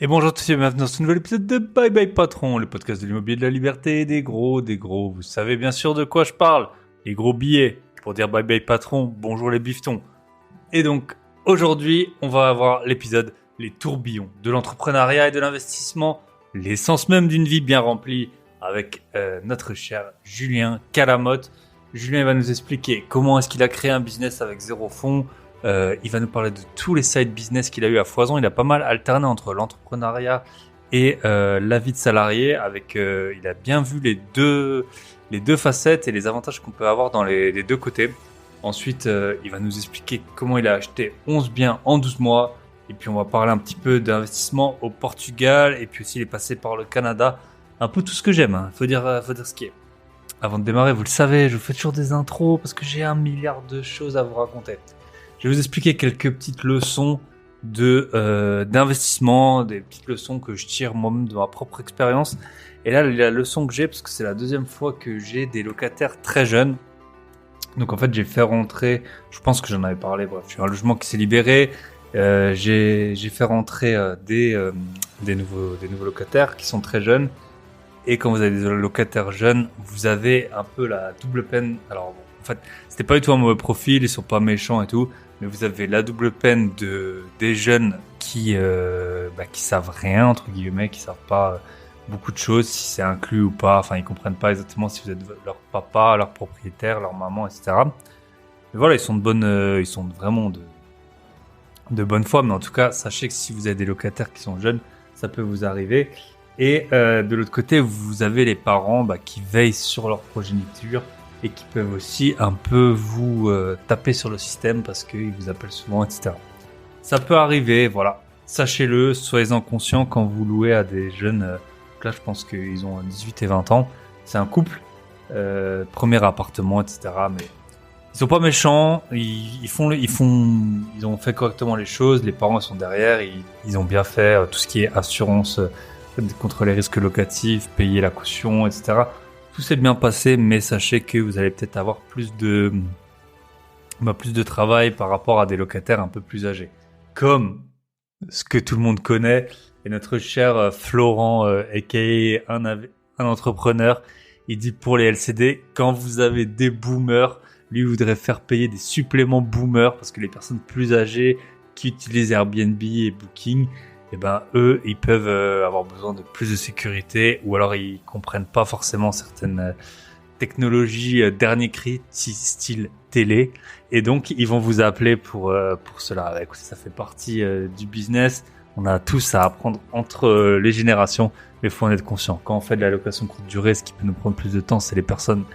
Et bonjour à tous et bienvenue dans ce nouvel épisode de Bye Bye Patron, le podcast de l'immobilier de la liberté, des gros. Vous savez bien sûr de quoi je parle. Les gros billets. Pour dire Bye Bye Patron, bonjour les biftons. Et donc, aujourd'hui, on va avoir l'épisode Les tourbillons de l'entrepreneuriat et de l'investissement, l'essence même d'une vie bien remplie, avec notre cher Julien Calamotte. Julien va nous expliquer comment est-ce qu'il a créé un business avec zéro fonds. Il va nous parler de tous les side business qu'il a eu à foison. Il a pas mal alterné entre l'entrepreneuriat et la vie de salarié. Il a bien vu les deux facettes et les avantages qu'on peut avoir dans les deux côtés. Ensuite, il va nous expliquer comment il a acheté 11 biens en 12 mois. Et puis, on va parler un petit peu d'investissement au Portugal. Et puis aussi, il est passé par le Canada. Un peu tout ce que j'aime, hein. Faut dire ce qui est. Avant de démarrer, vous le savez, je vous fais toujours des intros parce que j'ai 1 milliard de choses à vous raconter. Je vais vous expliquer quelques petites leçons d'investissement, des petites leçons que je tire moi-même de ma propre expérience. Et là, la leçon que j'ai, parce que c'est la deuxième fois que j'ai des locataires très jeunes. Donc en fait, j'ai fait rentrer, je pense que j'en avais parlé, bref, j'ai un logement qui s'est libéré. J'ai fait rentrer des nouveaux locataires qui sont très jeunes. Et quand vous avez des locataires jeunes, vous avez un peu la double peine. Alors bon, en fait, c'était pas du tout un mauvais profil, ils sont pas méchants et tout, mais vous avez la double peine des jeunes qui savent rien entre guillemets, qui savent pas beaucoup de choses, si c'est inclus ou pas. Enfin, ils comprennent pas exactement si vous êtes leur papa, leur propriétaire, leur maman, etc. Mais voilà, ils sont vraiment de bonne foi. Mais en tout cas, sachez que si vous avez des locataires qui sont jeunes, ça peut vous arriver. Et de l'autre côté, vous avez les parents qui veillent sur leur progéniture et qui peuvent aussi un peu vous taper sur le système parce qu'ils vous appellent souvent, etc. Ça peut arriver, voilà. Sachez-le, soyez-en conscients quand vous louez à des jeunes. Là, je pense qu'ils ont 18 et 20 ans. C'est un couple, premier appartement, etc. Mais ils sont pas méchants. Ils ont fait correctement les choses. Les parents sont derrière. Ils ont bien fait tout ce qui est assurance contre les risques locatifs, payer la caution, etc. Tout s'est bien passé, mais sachez que vous allez peut-être avoir plus de travail par rapport à des locataires un peu plus âgés. Comme ce que tout le monde connaît, et notre cher Florent, aka un entrepreneur, il dit pour les LCD, quand vous avez des boomers, lui voudrait faire payer des suppléments boomers, parce que les personnes plus âgées qui utilisent Airbnb et Booking, eux, ils peuvent avoir besoin de plus de sécurité, ou alors ils comprennent pas forcément certaines technologies dernier cri, style télé, et donc ils vont vous appeler pour cela. Écoutez, ça fait partie du business. On a tous à apprendre entre les générations, mais il faut en être conscient. Quand on fait de la location courte durée, ce qui peut nous prendre plus de temps, c'est les personnes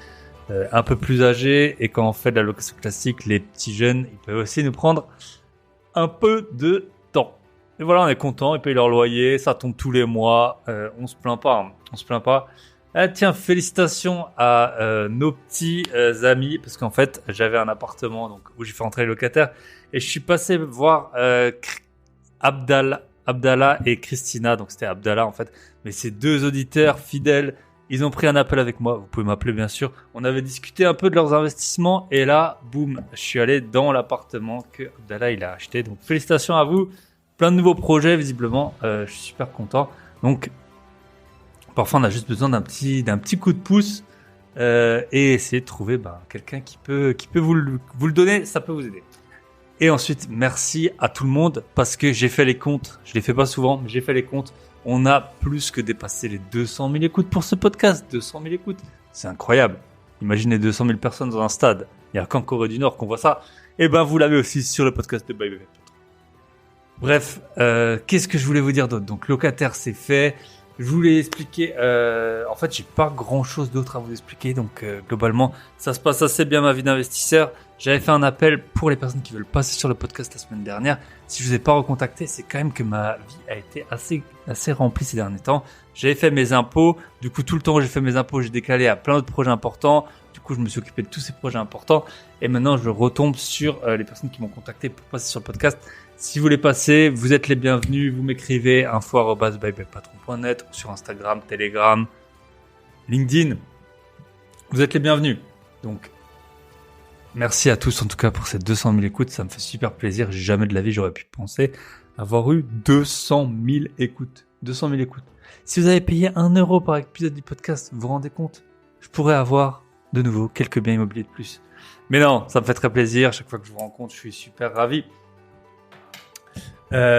un peu plus âgées, et quand on fait de la location classique, les petits jeunes, ils peuvent aussi nous prendre un peu de temps. Et voilà, on est content, ils payent leur loyer, ça tombe tous les mois, on se plaint pas, Ah, tiens, félicitations à nos petits amis, parce qu'en fait, j'avais un appartement où j'ai fait entrer les locataires, et je suis passé voir Abdallah et Christina, donc c'était Abdallah en fait, mais ces deux auditeurs fidèles, ils ont pris un appel avec moi, vous pouvez m'appeler bien sûr, on avait discuté un peu de leurs investissements, et là, boum, je suis allé dans l'appartement que Abdallah il a acheté, donc félicitations à vous. Plein de nouveaux projets, visiblement. Je suis super content. Donc, parfois, on a juste besoin d'un petit coup de pouce et essayer de trouver quelqu'un qui peut vous le donner. Ça peut vous aider. Et ensuite, merci à tout le monde parce que j'ai fait les comptes. Je les fais pas souvent, mais j'ai fait les comptes. On a plus que dépassé les 200 000 écoutes pour ce podcast. 200 000 écoutes. C'est incroyable. Imaginez 200 000 personnes dans un stade. Il n'y a qu'en Corée du Nord qu'on voit ça. Et vous l'avez aussi sur le podcast de Bye Bye. Bref, qu'est-ce que je voulais vous dire d'autre? Donc, locataire, c'est fait. Je voulais expliquer... en fait, j'ai pas grand-chose d'autre à vous expliquer. Donc, globalement, ça se passe assez bien ma vie d'investisseur. J'avais fait un appel pour les personnes qui veulent passer sur le podcast la semaine dernière. Si je vous ai pas recontacté, c'est quand même que ma vie a été assez remplie ces derniers temps. J'avais fait mes impôts. Du coup, tout le temps où j'ai fait mes impôts, j'ai décalé à plein d'autres projets importants. Du coup, je me suis occupé de tous ces projets importants. Et maintenant, je retombe sur les personnes qui m'ont contacté pour passer sur le podcast. Si vous voulez passer, vous êtes les bienvenus. Vous m'écrivez info@byebyepatron.net sur Instagram, Telegram, LinkedIn. Vous êtes les bienvenus. Donc, merci à tous en tout cas pour ces 200 000 écoutes. Ça me fait super plaisir. Jamais de la vie j'aurais pu penser avoir eu 200 000 écoutes. 200 000 écoutes. Si vous avez payé 1 euro par épisode du podcast, vous vous rendez compte? Je pourrais avoir de nouveau quelques biens immobiliers de plus. Mais non, ça me fait très plaisir. Chaque fois que je vous rencontre, je suis super ravi.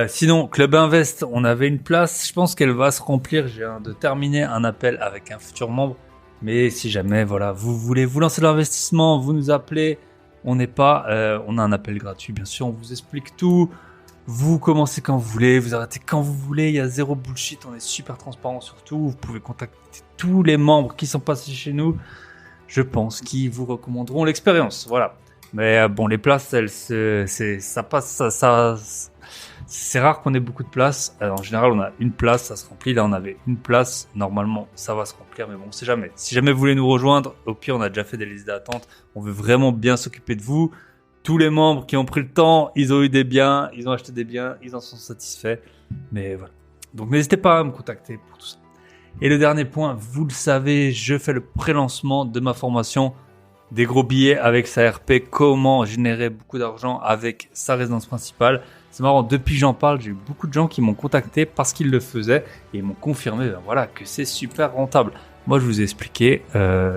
Sinon, Club Invest, on avait une place. Je pense qu'elle va se remplir. J'ai de terminer un appel avec un futur membre. Mais si jamais, voilà, vous voulez vous lancer dans l'investissement, vous nous appelez. On a un appel gratuit, bien sûr. On vous explique tout. Vous commencez quand vous voulez, vous arrêtez quand vous voulez. Il y a zéro bullshit. On est super transparent sur tout. Vous pouvez contacter tous les membres qui sont passés chez nous. Je pense qu'ils vous recommanderont l'expérience. Voilà. Mais bon, les places, ça passe, c'est rare qu'on ait beaucoup de places. En général, on a une place, ça se remplit. Là, on avait une place. Normalement, ça va se remplir, mais bon, on sait jamais. Si jamais vous voulez nous rejoindre, au pire, on a déjà fait des listes d'attente. On veut vraiment bien s'occuper de vous. Tous les membres qui ont pris le temps, ils ont eu des biens, ils ont acheté des biens, ils en sont satisfaits. Mais voilà. Donc, n'hésitez pas à me contacter pour tout ça. Et le dernier point, vous le savez, je fais le pré-lancement de ma formation des gros billets avec sa RP, comment générer beaucoup d'argent avec sa résidence principale. C'est marrant, depuis que j'en parle, j'ai eu beaucoup de gens qui m'ont contacté parce qu'ils le faisaient et ils m'ont confirmé que c'est super rentable. Moi, je vous ai expliqué,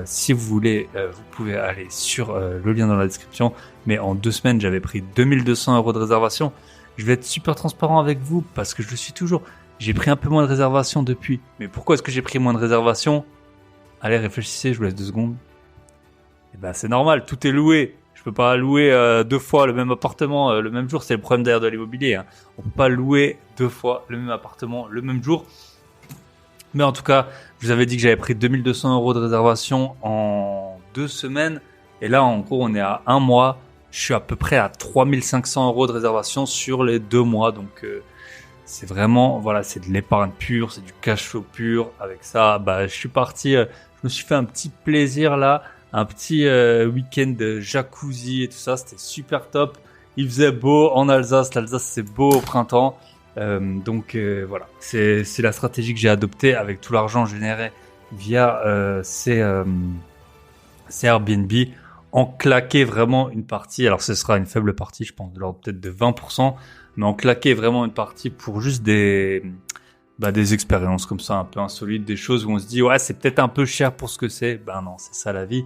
si vous voulez, vous pouvez aller sur le lien dans la description, mais en 2 semaines, j'avais pris 2200 € de réservation. Je vais être super transparent avec vous parce que je le suis toujours. J'ai pris un peu moins de réservations depuis. Mais pourquoi est-ce que j'ai pris moins de réservations? Allez, réfléchissez, je vous laisse 2 secondes. Eh ben, c'est normal, tout est loué. Je peux pas louer 2 fois le même appartement le même jour. C'est le problème d'ailleurs de l'immobilier. Hein. On peut pas louer 2 fois le même appartement le même jour. Mais en tout cas, je vous avais dit que j'avais pris 2200 € de réservation en 2 semaines. Et là, en gros, on est à 1 mois. Je suis à peu près à 3500 € de réservation sur les 2 mois. Donc, c'est vraiment, voilà, c'est de l'épargne pure, c'est du cash flow pur. Avec ça, je suis parti, je me suis fait un petit plaisir là, un petit week-end de jacuzzi et tout ça, c'était super top. Il faisait beau en Alsace, l'Alsace c'est beau au printemps. Voilà, c'est la stratégie que j'ai adoptée avec tout l'argent généré via ces Airbnb. En claquer vraiment une partie, alors ce sera une faible partie, je pense de l'ordre peut-être de 20%, mais en claquer vraiment une partie pour juste des expériences comme ça un peu insolites, des choses où on se dit ouais c'est peut-être un peu cher pour ce que c'est. Ben non, c'est ça la vie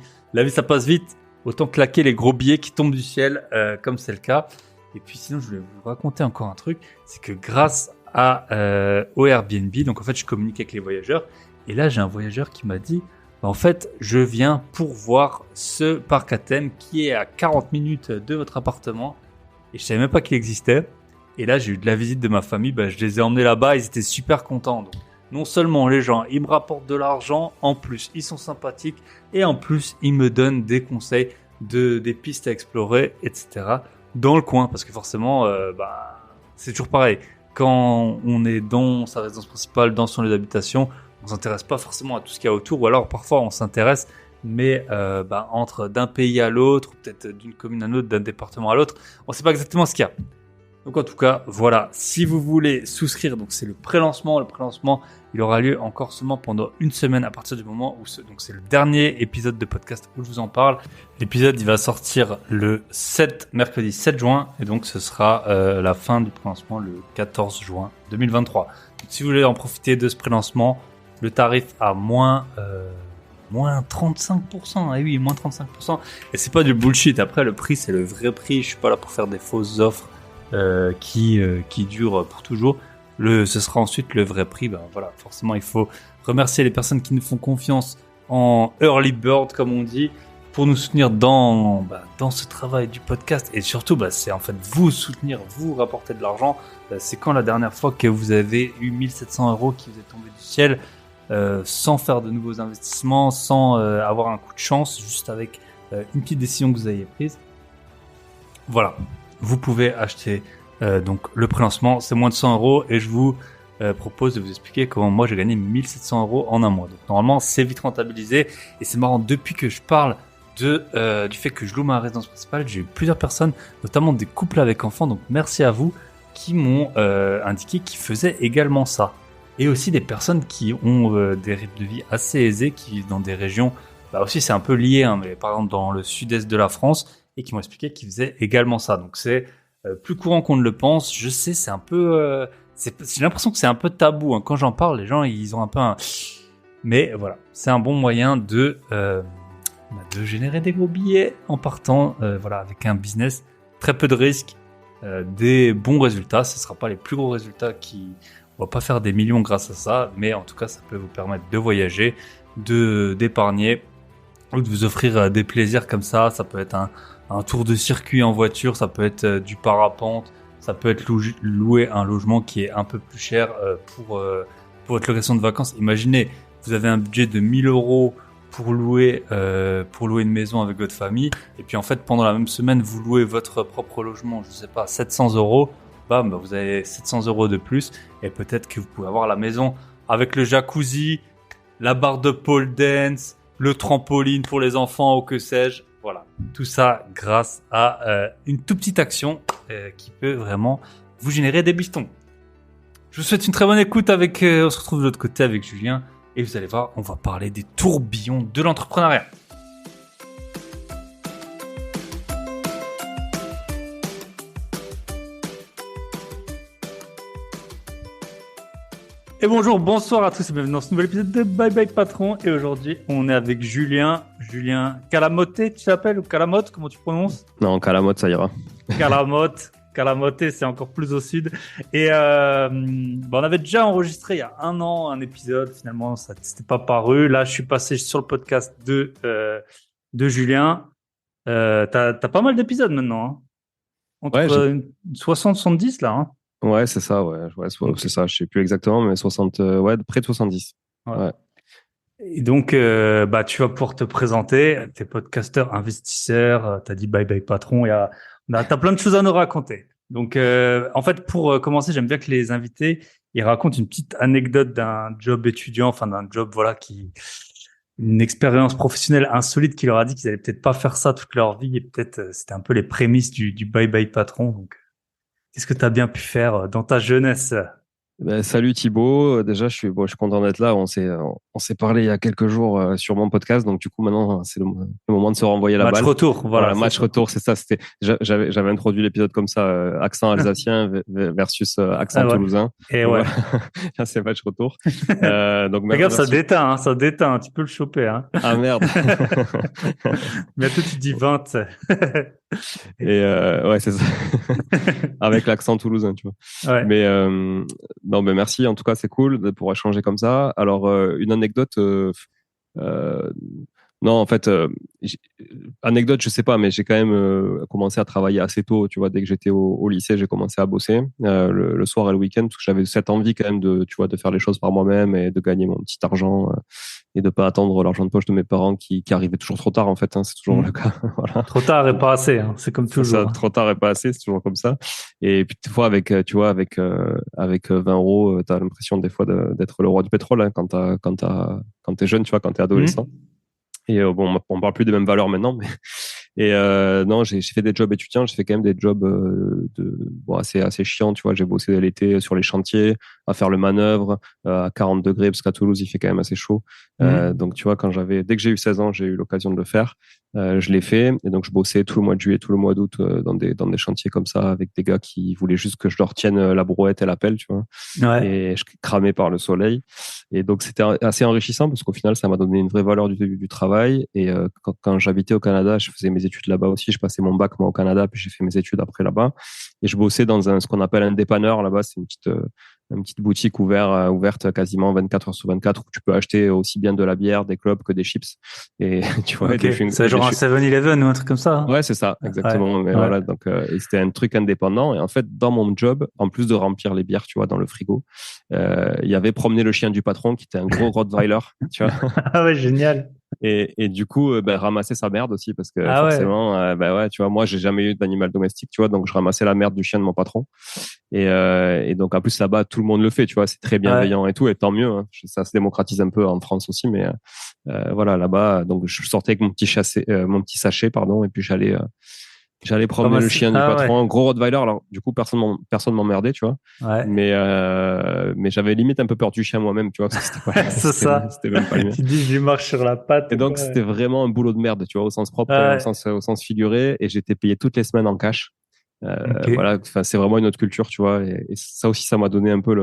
ça passe vite, autant claquer les gros billets qui tombent du ciel comme c'est le cas. Et puis sinon je voulais vous raconter encore un truc, c'est que grâce au Airbnb, donc en fait je communique avec les voyageurs et là j'ai un voyageur qui m'a dit en fait, je viens pour voir ce parc à thème qui est à 40 minutes de votre appartement. Et je savais même pas qu'il existait. Et là, j'ai eu de la visite de ma famille. Je les ai emmenés là-bas. Ils étaient super contents. Donc, non seulement les gens, ils me rapportent de l'argent. En plus, ils sont sympathiques. Et en plus, ils me donnent des conseils, des pistes à explorer, etc. dans le coin. Parce que forcément, c'est toujours pareil. Quand on est dans sa résidence principale, dans son lieu d'habitation, on s'intéresse pas forcément à tout ce qu'il y a autour, ou alors parfois on s'intéresse, mais entre d'un pays à l'autre, ou peut-être d'une commune à l'autre, d'un département à l'autre, on ne sait pas exactement ce qu'il y a. Donc en tout cas, voilà, si vous voulez souscrire, donc c'est le pré-lancement. Le pré-lancement, il aura lieu encore seulement pendant 1 semaine à partir du moment où donc c'est le dernier épisode de podcast où je vous en parle. L'épisode, il va sortir mercredi 7 juin, et donc ce sera la fin du pré-lancement le 14 juin 2023. Donc, si vous voulez en profiter de ce pré-lancement, le tarif à moins 35%. Ah oui, moins 35%. Et c'est pas du bullshit. Après, le prix, c'est le vrai prix. Je suis pas là pour faire des fausses offres qui durent pour toujours. Ce sera ensuite le vrai prix. Voilà, forcément, il faut remercier les personnes qui nous font confiance en early bird, comme on dit, pour nous soutenir dans ce travail du podcast. Et surtout, c'est en fait vous soutenir, vous rapporter de l'argent. C'est quand la dernière fois que vous avez eu 1700 € qui vous est tombé du ciel, sans faire de nouveaux investissements, sans avoir un coup de chance, juste avec une petite décision que vous avez prise. Voilà, vous pouvez acheter donc le pré-lancement, c'est moins de 100 € et je vous propose de vous expliquer comment moi j'ai gagné 1700 € en 1 mois. Donc normalement c'est vite rentabilisé et c'est marrant, depuis que je parle du fait que je loue ma résidence principale, j'ai eu plusieurs personnes, notamment des couples avec enfants, donc merci à vous, qui m'ont indiqué qu'ils faisaient également ça. Et aussi des personnes qui ont des rythmes de vie assez aisés, qui vivent dans des régions, aussi c'est un peu lié, mais par exemple dans le sud-est de la France, et qui m'ont expliqué qu'ils faisaient également ça. Donc c'est plus courant qu'on ne le pense. Je sais, c'est un peu, j'ai l'impression que c'est un peu tabou. Hein. Quand j'en parle, les gens, ils ont un peu un... Mais voilà, c'est un bon moyen de générer des gros billets en partant, voilà, avec un business, très peu de risques, des bons résultats. Ce ne sera pas les plus gros résultats on va pas faire des millions grâce à ça, mais en tout cas, ça peut vous permettre de voyager, d'épargner, ou de vous offrir des plaisirs comme ça. Ça peut être un tour de circuit en voiture, ça peut être du parapente, ça peut être louer un logement qui est un peu plus cher pour votre location de vacances. Imaginez, vous avez un budget de 1000 euros pour louer une maison avec votre famille, et puis en fait pendant la même semaine vous louez votre propre logement, je sais pas, 700 euros. Bam, vous avez 700 euros de plus, et peut-être que vous pouvez avoir la maison avec le jacuzzi, la barre de pole dance, le trampoline pour les enfants ou que sais-je. Voilà, tout ça grâce à une toute petite action qui peut vraiment vous générer des bifetons. Je vous souhaite une très bonne écoute on se retrouve de l'autre côté avec Julien, et vous allez voir, on va parler des tourbillons de l'entrepreneuriat. Et bonsoir à tous et bienvenue dans ce nouvel épisode de Bye Bye Patron. Et aujourd'hui, on est avec Julien Calamoté, tu l'appelles, ou Calamote, comment tu prononces? Non, Calamote, ça ira. Calamoté, c'est encore plus au sud. Et on avait déjà enregistré il y a 1 an un épisode, finalement, ça n'était pas paru. Là, je suis passé sur le podcast de Julien. T'as pas mal d'épisodes maintenant, hein. Entre 60-70 là, hein. Ouais, c'est ça, ouais, Okay. c'est ça, je sais plus exactement, mais 60, près de 70. Ouais. Ouais. Et donc, tu vas pouvoir te présenter. T'es podcasteur, investisseur. T'as dit bye bye patron. T'as plein de choses à nous raconter. Donc, en fait, pour commencer, j'aime bien que les invités ils racontent une petite anecdote d'un job étudiant, enfin d'un job une expérience professionnelle insolite qui leur a dit qu'ils allaient peut-être pas faire ça toute leur vie, et peut-être c'était un peu les prémices du bye bye patron. Donc, qu'est-ce que tu as bien pu faire dans ta jeunesse? Ben, salut Thibaut, déjà je suis content d'être là. On s'est parlé il y a quelques jours sur mon podcast, donc du coup maintenant c'est le moment de se renvoyer la Match balle. retour, voilà. Match retour, c'est ça. J'avais introduit l'épisode comme ça, accent alsacien versus accent toulousain. Et donc, ouais. Là, c'est match retour. Donc regarde, ça déteint, tu peux le choper, hein. Ah merde. Bientôt tu dis 20. Et ouais, c'est ça. Avec l'accent toulousain, tu vois. Ouais. Mais non, mais merci. En tout cas, c'est cool de pouvoir échanger comme ça. Alors, une anecdote. Non, en fait, anecdote, je sais pas, mais j'ai quand même commencé à travailler assez tôt. Tu vois, dès que j'étais au lycée, j'ai commencé à bosser le soir et le week-end parce que j'avais cette envie quand même tu vois, de faire les choses par moi-même et de gagner mon petit argent et de pas attendre l'argent de poche de mes parents qui arrivait toujours trop tard en fait. Hein, c'est toujours le cas. Voilà. Trop tard et pas assez. Hein, c'est comme toujours. Ça, trop tard et pas assez, c'est toujours comme ça. Et puis des fois avec 20 euros, t'as l'impression des fois d'être le roi du pétrole hein, quand t'es jeune, tu vois, quand t'es adolescent. Et bon, on parle plus des mêmes valeurs maintenant, mais non, j'ai fait des jobs étudiants, j'ai fait quand même des jobs assez chiants, tu vois. J'ai bossé l'été sur les chantiers, à faire le manœuvre à 40 degrés parce qu'à Toulouse il fait quand même assez chaud. Donc tu vois, dès que j'ai eu 16 ans, j'ai eu l'occasion de le faire. Je l'ai fait et donc je bossais tout le mois de juillet, tout le mois d'août dans des chantiers comme ça avec des gars qui voulaient juste que je leur tienne la brouette et la pelle, tu vois. Ouais. Et je cramais par le soleil. Et donc c'était assez enrichissant parce qu'au final ça m'a donné une vraie valeur du travail. Et quand j'habitais au Canada, je faisais mes études là-bas aussi. Je passais mon bac moi au Canada, puis j'ai fait mes études après là-bas. Et je bossais dans ce qu'on appelle un dépanneur là-bas. C'est une petite boutique ouverte quasiment 24 heures sur 24 où tu peux acheter aussi bien de la bière, des clubs que des chips. Et tu vois, c'est genre un 7-Eleven ou un truc comme ça. Hein. Ouais, c'est ça, exactement. Mais voilà, donc et c'était un truc indépendant. Et en fait, dans mon job, en plus de remplir les bières, tu vois, dans le frigo, il y avait promener le chien du patron qui était un gros Rottweiler, tu vois. Ah ouais, génial. Et du coup, ramasser sa merde aussi parce que forcément, ouais, tu vois, moi, j'ai jamais eu d'animal domestique, tu vois, donc je ramassais la merde du chien de mon patron. Et donc, en plus, là-bas, tout le monde le fait, tu vois, c'est très bienveillant et tout, et tant mieux. Hein. Ça se démocratise un peu en France aussi, mais voilà, là-bas, donc je sortais avec mon petit sachet, pardon, et puis j'allais promener le chien du patron, un gros Rottweiler. Alors, du coup, personne m'emmerdait, tu vois. Ouais. Mais j'avais limite un peu peur du chien moi-même, tu vois, parce que c'était même pas lui. Tu dis, je lui marche sur la patte. Et donc, c'était vraiment un boulot de merde, tu vois, au sens propre et au sens figuré. Et j'étais payé toutes les semaines en cash. Ok. Voilà, enfin, c'est vraiment une autre culture, tu vois. Et ça aussi, ça m'a donné un peu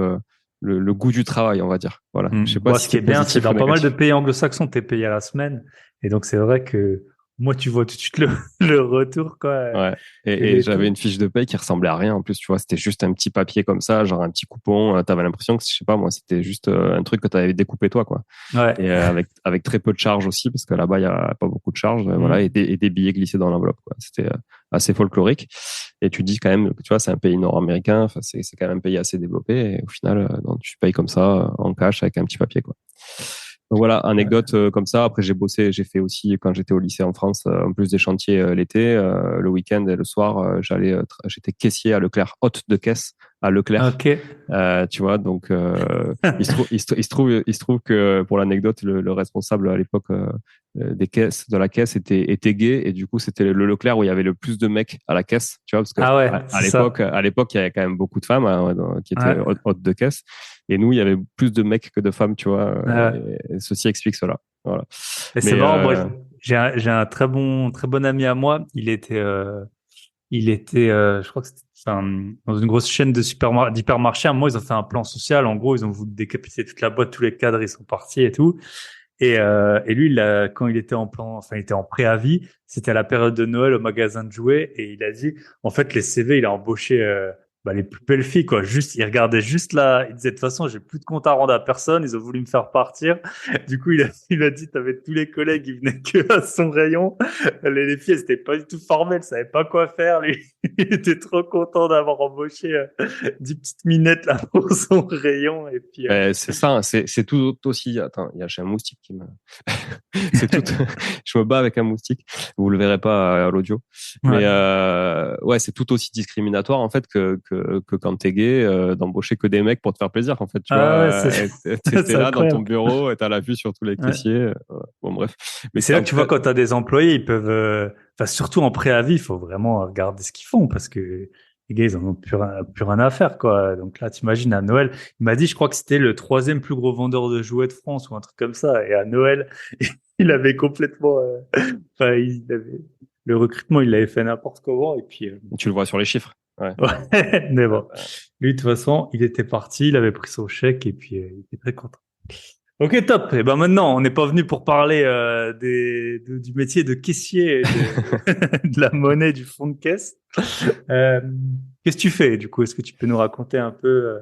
le goût du travail, on va dire. Voilà. Je sais pas Bon, si ce qui c'est est bien, c'est positif ou dans pas mal de négatif. pays anglo-saxons, t'es payé à la semaine. Et donc, c'est vrai que moi, tu vois tout de suite le retour, quoi, Ouais. que Et les j'avais taux. une fiche de paye qui ressemblait à rien. En plus, tu vois, c'était juste un petit papier comme ça, genre un petit coupon. T'avais l'impression que, je sais pas, moi, c'était juste un truc que t'avais découpé toi, quoi. Et Ouais. avec très peu de charges aussi, parce que là-bas, il y a pas beaucoup de charges, voilà, Hmm. et des billets glissés dans l'enveloppe, quoi. C'était assez folklorique. Et tu dis quand même que, tu vois, c'est un pays nord-américain, enfin, c'est quand même un pays assez développé. Et au final, donc, tu payes comme ça, en cash, avec un petit papier, quoi. Donc voilà, Ouais. anecdote comme ça. Après, j'ai bossé, j'ai fait aussi quand j'étais au lycée en France, en plus des chantiers l'été, le week-end et le soir, j'étais caissier à Leclerc, hôte de caisse à Leclerc. Ok. Tu vois, donc il se trouve que pour l'anecdote, le responsable à l'époque des caisses de la caisse était gay et du coup c'était le Leclerc où il y avait le plus de mecs à la caisse, tu vois, parce que Ah ouais, c'est ça. à l'époque il y avait quand même beaucoup de femmes hein, qui étaient Ouais. hôtes de caisse et nous il y avait plus de mecs que de femmes, tu vois, Ouais. et ceci explique cela. Voilà. Et c'est Mais marrant, moi, j'ai un très bon ami à moi. Je crois que c'était dans une grosse chaîne de d'hypermarchés. À un moment, ils ont fait un plan social. En gros, ils ont voulu décapiter toute la boîte, tous les cadres, ils sont partis et tout. Et lui, quand il était enfin, il était en préavis, c'était à la période de Noël au magasin de jouets, et il a dit, en fait, les CV, il a embauché les plus belles filles, quoi. Juste, il regardait juste là, il disait, de toute façon, j'ai plus de compte à rendre à personne, ils ont voulu me faire partir. Du coup, il a dit, t'avais tous les collègues, ils venaient que à son rayon. Les filles, elles étaient pas du tout formelles, elles savaient pas quoi faire. Lui, il était trop content d'avoir embauché 10 petites minettes là pour son rayon, et puis, c'est ça, hein, c'est tout aussi. Attends, j'ai un moustique qui me. C'est tout. Je me bats avec un moustique. Vous le verrez pas à l'audio, mais ouais. ouais, c'est tout aussi discriminatoire en fait que quand t'es gay d'embaucher que des mecs pour te faire plaisir. En fait, tu vois, Ah ouais, t'es c'est là dans ton incroyable. bureau et t'as la vue sur tous les Ouais. caissiers. Voilà. Bon bref, mais Et c'est c'était là en que tout tu vois cas. quand tu as des employés, ils peuvent, enfin surtout en préavis, il faut vraiment regarder ce qu'ils font parce que les gars, ils en ont plus rien à faire, quoi. Donc là, t'imagines à Noël, il m'a dit, je crois que c'était le troisième plus gros vendeur de jouets de France ou un truc comme ça. Et à Noël, il avait complètement, enfin, le recrutement, il l'avait fait n'importe comment. Et puis, Tu le vois sur les chiffres. Ouais. ouais, mais bon, lui, de toute façon, il était parti, il avait pris son chèque et puis il était très content. Ok, top. Et ben maintenant, on n'est pas venu pour parler du métier de caissier et de la monnaie du fond de caisse. Euh, Qu'est-ce que tu fais du coup? Est-ce que tu peux nous raconter un peu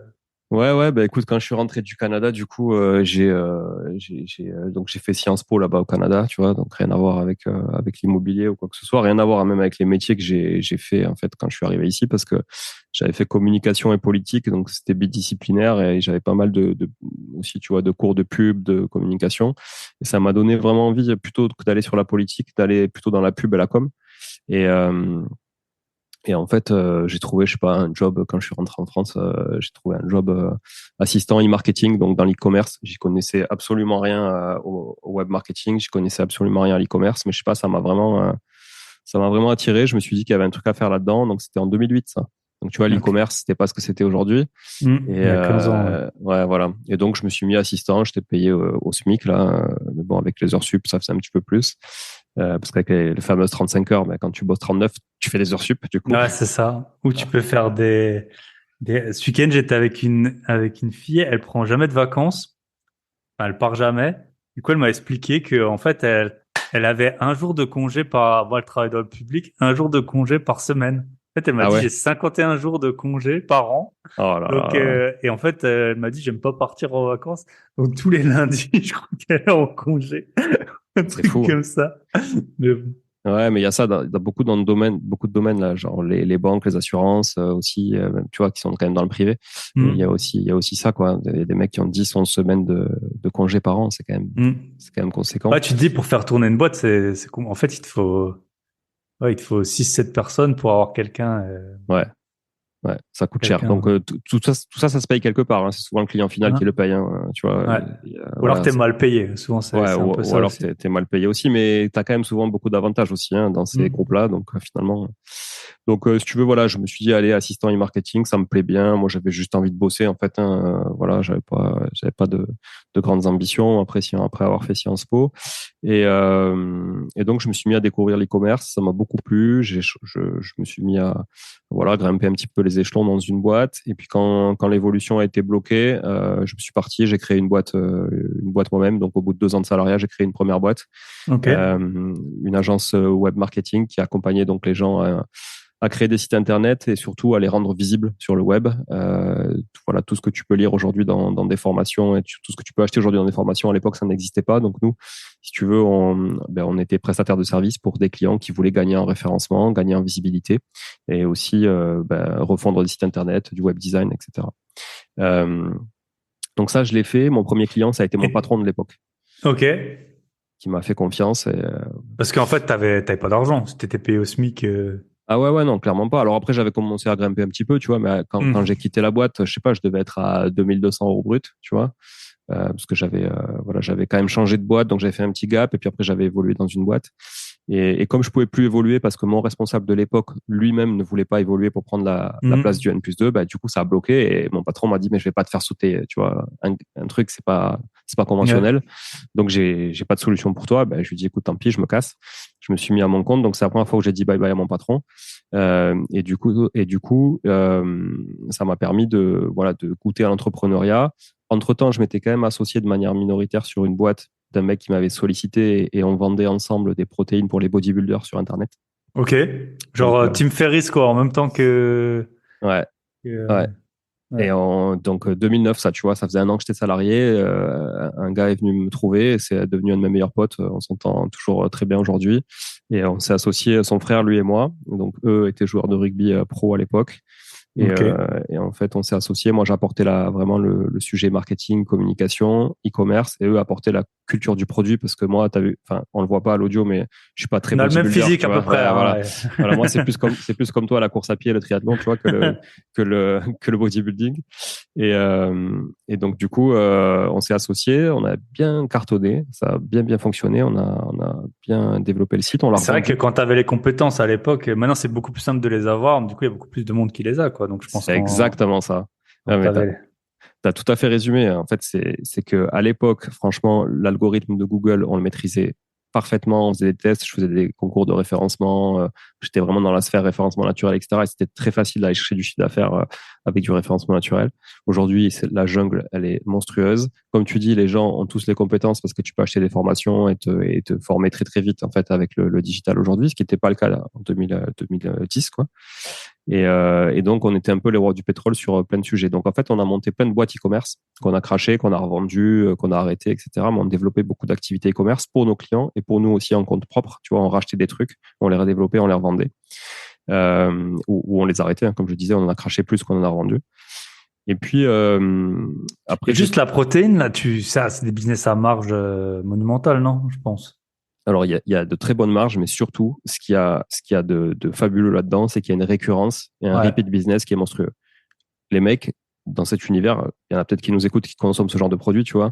Ouais, bah écoute, quand je suis rentré du Canada, du coup, donc j'ai fait Sciences Po là-bas au Canada, tu vois, donc rien à voir avec l'immobilier ou quoi que ce soit, rien à voir même avec les métiers que j'ai fait en fait quand je suis arrivé ici, parce que j'avais fait communication et politique, donc c'était bidisciplinaire et j'avais pas mal aussi, tu vois, de cours de pub, de communication, et ça m'a donné vraiment envie plutôt que d'aller sur la politique, d'aller plutôt dans la pub et la com. Et, et en fait, j'ai trouvé, je sais pas, un job quand je suis rentré en France. J'ai trouvé un job assistant e-marketing, donc dans l'e-commerce. J'y connaissais absolument rien au web marketing. J'y connaissais absolument rien à l'e-commerce, mais je sais pas, ça m'a vraiment attiré. Je me suis dit qu'il y avait un truc à faire là-dedans. Donc c'était en 2008, ça. Donc tu vois, ok. l'e-commerce, c'était pas ce que c'était aujourd'hui. Et Il y a 15 ans. Ouais. ouais, voilà. Et donc je me suis mis assistant. J'étais payé au SMIC là. Mais bon, avec les heures sup, ça faisait un petit peu plus. Parce qu'avec les fameuses 35 heures, mais quand tu bosses 39, tu fais des heures sup, du coup. Ouais, c'est ça. Ou tu peux faire Ce week-end, j'étais avec une fille. Elle prend jamais de vacances. Enfin, elle part jamais. Du coup, elle m'a expliqué que en fait, elle avait un jour de congé elle travaille dans le public, un jour de congé par semaine. En fait, elle m'a Ah dit, ouais. j'ai 51 jours de congé par an. Oh là Donc, là. et en fait, elle m'a dit, j'aime pas partir en vacances. Donc, tous les lundis, je crois qu'elle est en congé. Un C'est truc fou. comme ça. Mais bon. Ouais, mais il y a ça dans beaucoup de domaines là, genre les banques, les assurances aussi, tu vois, qui sont quand même dans le privé. Et Hmm. il y a aussi ça, quoi. Des mecs qui ont 10, 11 semaines de congés par an, Hmm. c'est quand même conséquent. Ouais, tu te dis, pour faire tourner une boîte, en fait, il te faut 6, 7 personnes pour avoir Ouais. Ouais, ça coûte cher. Donc quelqu'un. tout ça, ça se paye quelque part, hein. C'est souvent le client final qui le Hein. paye, hein, tu vois. Ouais. Ou alors Voilà, t'es mal payé. Souvent, ouais, c'est un peu ou ça alors aussi. t'es mal payé aussi, mais t'as quand même souvent beaucoup d'avantages aussi hein, dans ces Hmm. groupes-là. Donc finalement, donc si tu veux, voilà, je me suis dit allez assistant e-marketing, ça me plaît bien. Moi, j'avais juste envie de bosser en fait. Hein, voilà, j'avais pas de grandes ambitions après avoir fait Sciences Po. Et donc je me suis mis à découvrir l'e-commerce. Ça m'a beaucoup plu. Je me suis mis voilà, grimper un petit peu les échelons dans une boîte. Et puis quand l'évolution a été bloquée, je me suis parti, j'ai créé une boîte moi-même. Donc au bout de 2 ans de salariat, j'ai créé une première boîte, Ok. une agence web marketing qui accompagnait donc les gens à créer des sites internet et surtout à les rendre visibles sur le web. Voilà, tout ce que tu peux lire aujourd'hui dans des formations et tout ce que tu peux acheter aujourd'hui dans des formations, à l'époque, ça n'existait pas. Donc nous, si tu veux, on était prestataire de services pour des clients qui voulaient gagner en référencement, gagner en visibilité et aussi refondre des sites internet, du web design, etc. Euh, donc ça, je l'ai fait. Mon premier client, ça a été mon patron de l'époque Ok. qui m'a fait confiance. Parce qu'en fait, t'avais pas d'argent. Si t'étais payé au SMIC. Ah ouais, ouais, non, clairement pas. Alors après, j'avais commencé à grimper un petit peu, tu vois, mais quand j'ai Hmm. quitté la boîte, je sais pas, je devais être à 2 200 € brut, tu vois, parce que j'avais quand même changé de boîte, donc j'avais fait un petit gap, et puis après, j'avais évolué dans une boîte. Et comme je pouvais plus évoluer parce que mon responsable de l'époque lui-même ne voulait pas évoluer pour prendre la place du Hmm. N+2, bah, du coup, ça a bloqué, et mon patron m'a dit, mais je vais pas te faire sauter, tu vois, un truc, c'est pas conventionnel. Ouais. Donc, j'ai pas de solution pour toi. Ben, je lui dis, écoute, tant pis, je me casse. Je me suis mis à mon compte. Donc, c'est la première fois où j'ai dit bye bye à mon patron. Ça m'a permis de goûter à l'entrepreneuriat. Entre-temps, je m'étais quand même associé de manière minoritaire sur une boîte d'un mec qui m'avait sollicité et on vendait ensemble des protéines pour les bodybuilders sur Internet. Ok. Genre Donc, Tim Ferriss, quoi, en même temps ouais, que, ouais. ouais. 2009, ça, tu vois, ça faisait un an que j'étais salarié. Un gars est venu me trouver, et c'est devenu un de mes meilleurs potes. On s'entend toujours très bien aujourd'hui. Et on s'est associés, son frère, lui et moi. Donc, eux étaient joueurs de rugby pro à l'époque. Ok. Et en fait, on s'est associés. Moi, j'apportais vraiment le sujet marketing, communication, e-commerce, et eux apportaient la culture du produit parce que moi, t'as vu, enfin, on le voit pas à l'audio, mais je suis pas très On a le même bodybuilder, physique tu à peu vois. près, Ouais, hein, voilà. ouais. Voilà, moi, c'est plus comme toi, la course à pied, le triathlon, tu vois, que le bodybuilding. Et donc, du coup, on s'est associés, on a bien cartonné, ça a bien, bien fonctionné, on a bien développé le site, on l'a C'est vrai que revendu. quand tu avais les compétences à l'époque, maintenant c'est beaucoup plus simple de les avoir. Du coup, il y a beaucoup plus de monde qui les a, quoi. Donc je pense C'est exactement ça. quand Ah, mais t'avais. t'as tout à fait résumé. En fait, c'est que à l'époque, franchement, l'algorithme de Google, on le maîtrisait parfaitement. On faisait des tests, je faisais des concours de référencement. J'étais vraiment dans la sphère référencement naturel, etc. Et c'était très facile d'aller chercher du chiffre d'affaires avec du référencement naturel. Aujourd'hui, la jungle, elle est monstrueuse. Comme tu dis, les gens ont tous les compétences parce que tu peux acheter des formations et te former très très vite en fait avec le digital aujourd'hui, ce qui n'était pas le cas là, en 2010 quoi. Et donc, on était un peu les rois du pétrole sur plein de sujets. Donc, en fait, on a monté plein de boîtes e-commerce qu'on a craché, qu'on a revendu, qu'on a arrêté, etc. Mais on développait beaucoup d'activités e-commerce pour nos clients et pour nous aussi en compte propre. Tu vois, on rachetait des trucs, on les redéveloppait, on les revendait. Ou on les arrêtait. Hein. Comme je disais, on en a craché plus qu'on en a revendu. Et puis, Et après, juste la protéine, là, ça, c'est des business à marge monumentale, non? Je pense. alors, il y a de très bonnes marges, mais surtout, ce qu'il y a de fabuleux là-dedans, c'est qu'il y a une récurrence et un Ouais. repeat business qui est monstrueux. Les mecs, dans cet univers, il y en a peut-être qui nous écoutent, qui consomment ce genre de produits, tu vois.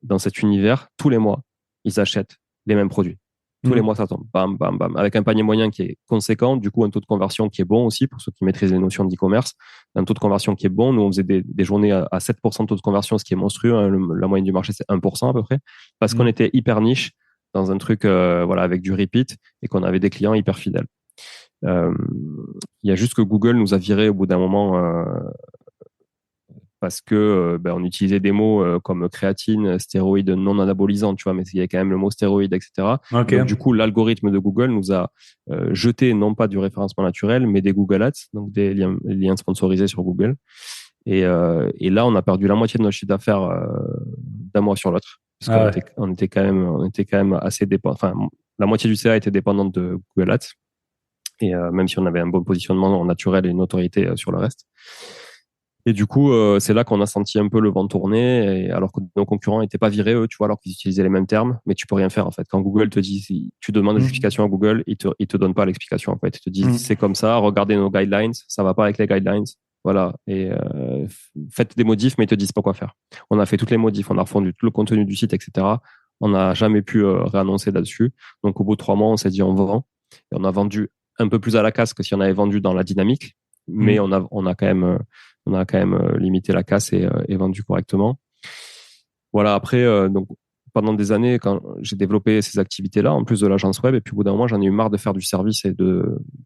Dans cet univers, tous les mois, ils achètent les mêmes produits. Tous les mois, Hmm. ça tombe. Bam, bam, bam. Avec un panier moyen qui est conséquent, du coup, un taux de conversion qui est bon aussi pour ceux qui maîtrisent les notions d'e-commerce. Un taux de conversion qui est bon. Nous, on faisait des journées à 7% de taux de conversion, ce qui est monstrueux. Hein. La moyenne du marché, c'est 1% à peu près. Parce qu'on Hmm. était hyper niche dans un truc voilà, avec du repeat et qu'on avait des clients hyper fidèles. Euh, Il y a juste que Google nous a viré au bout d'un moment parce que on utilisait des mots comme créatine, stéroïdes non anabolisants, tu vois, mais il y a quand même le mot stéroïde, etc. Ok. Et donc, du coup, l'algorithme de Google nous a jeté non pas du référencement naturel, mais des Google Ads, donc des liens sponsorisés sur Google. Et là, on a perdu la moitié de notre chiffre d'affaires d'un mois sur l'autre, parce Ah qu'on était, ouais. on était quand même assez dépendant. Enfin, la moitié du CA était dépendante de Google Ads, et même si on avait un bon positionnement naturel et une autorité sur le reste. Et du coup, c'est là qu'on a senti un peu le vent tourner, alors que nos concurrents n'étaient pas virés, eux, tu vois, alors qu'ils utilisaient les mêmes termes, mais tu peux rien faire, en fait. Quand Google te dit, si tu demandes une Hmm. justification à Google, ils te donnent pas l'explication, en fait. Ils te disent, Hmm. c'est comme ça, regardez nos guidelines, ça va pas avec les guidelines. Voilà. Et faites des modifs, mais ils te disent pas quoi faire. On a fait toutes les modifs, on a refondu tout le contenu du site, etc. On n'a jamais pu réannoncer là-dessus. Donc, au bout de 3 mois, on s'est dit, on vend. Et on a vendu un peu plus à la casse que si on avait vendu dans la dynamique, mais Hmm. on a quand même limité la casse et vendu correctement. Voilà, après, donc, pendant des années, quand j'ai développé ces activités-là, en plus de l'agence web, et puis au bout d'un moment, j'en ai eu marre de faire du service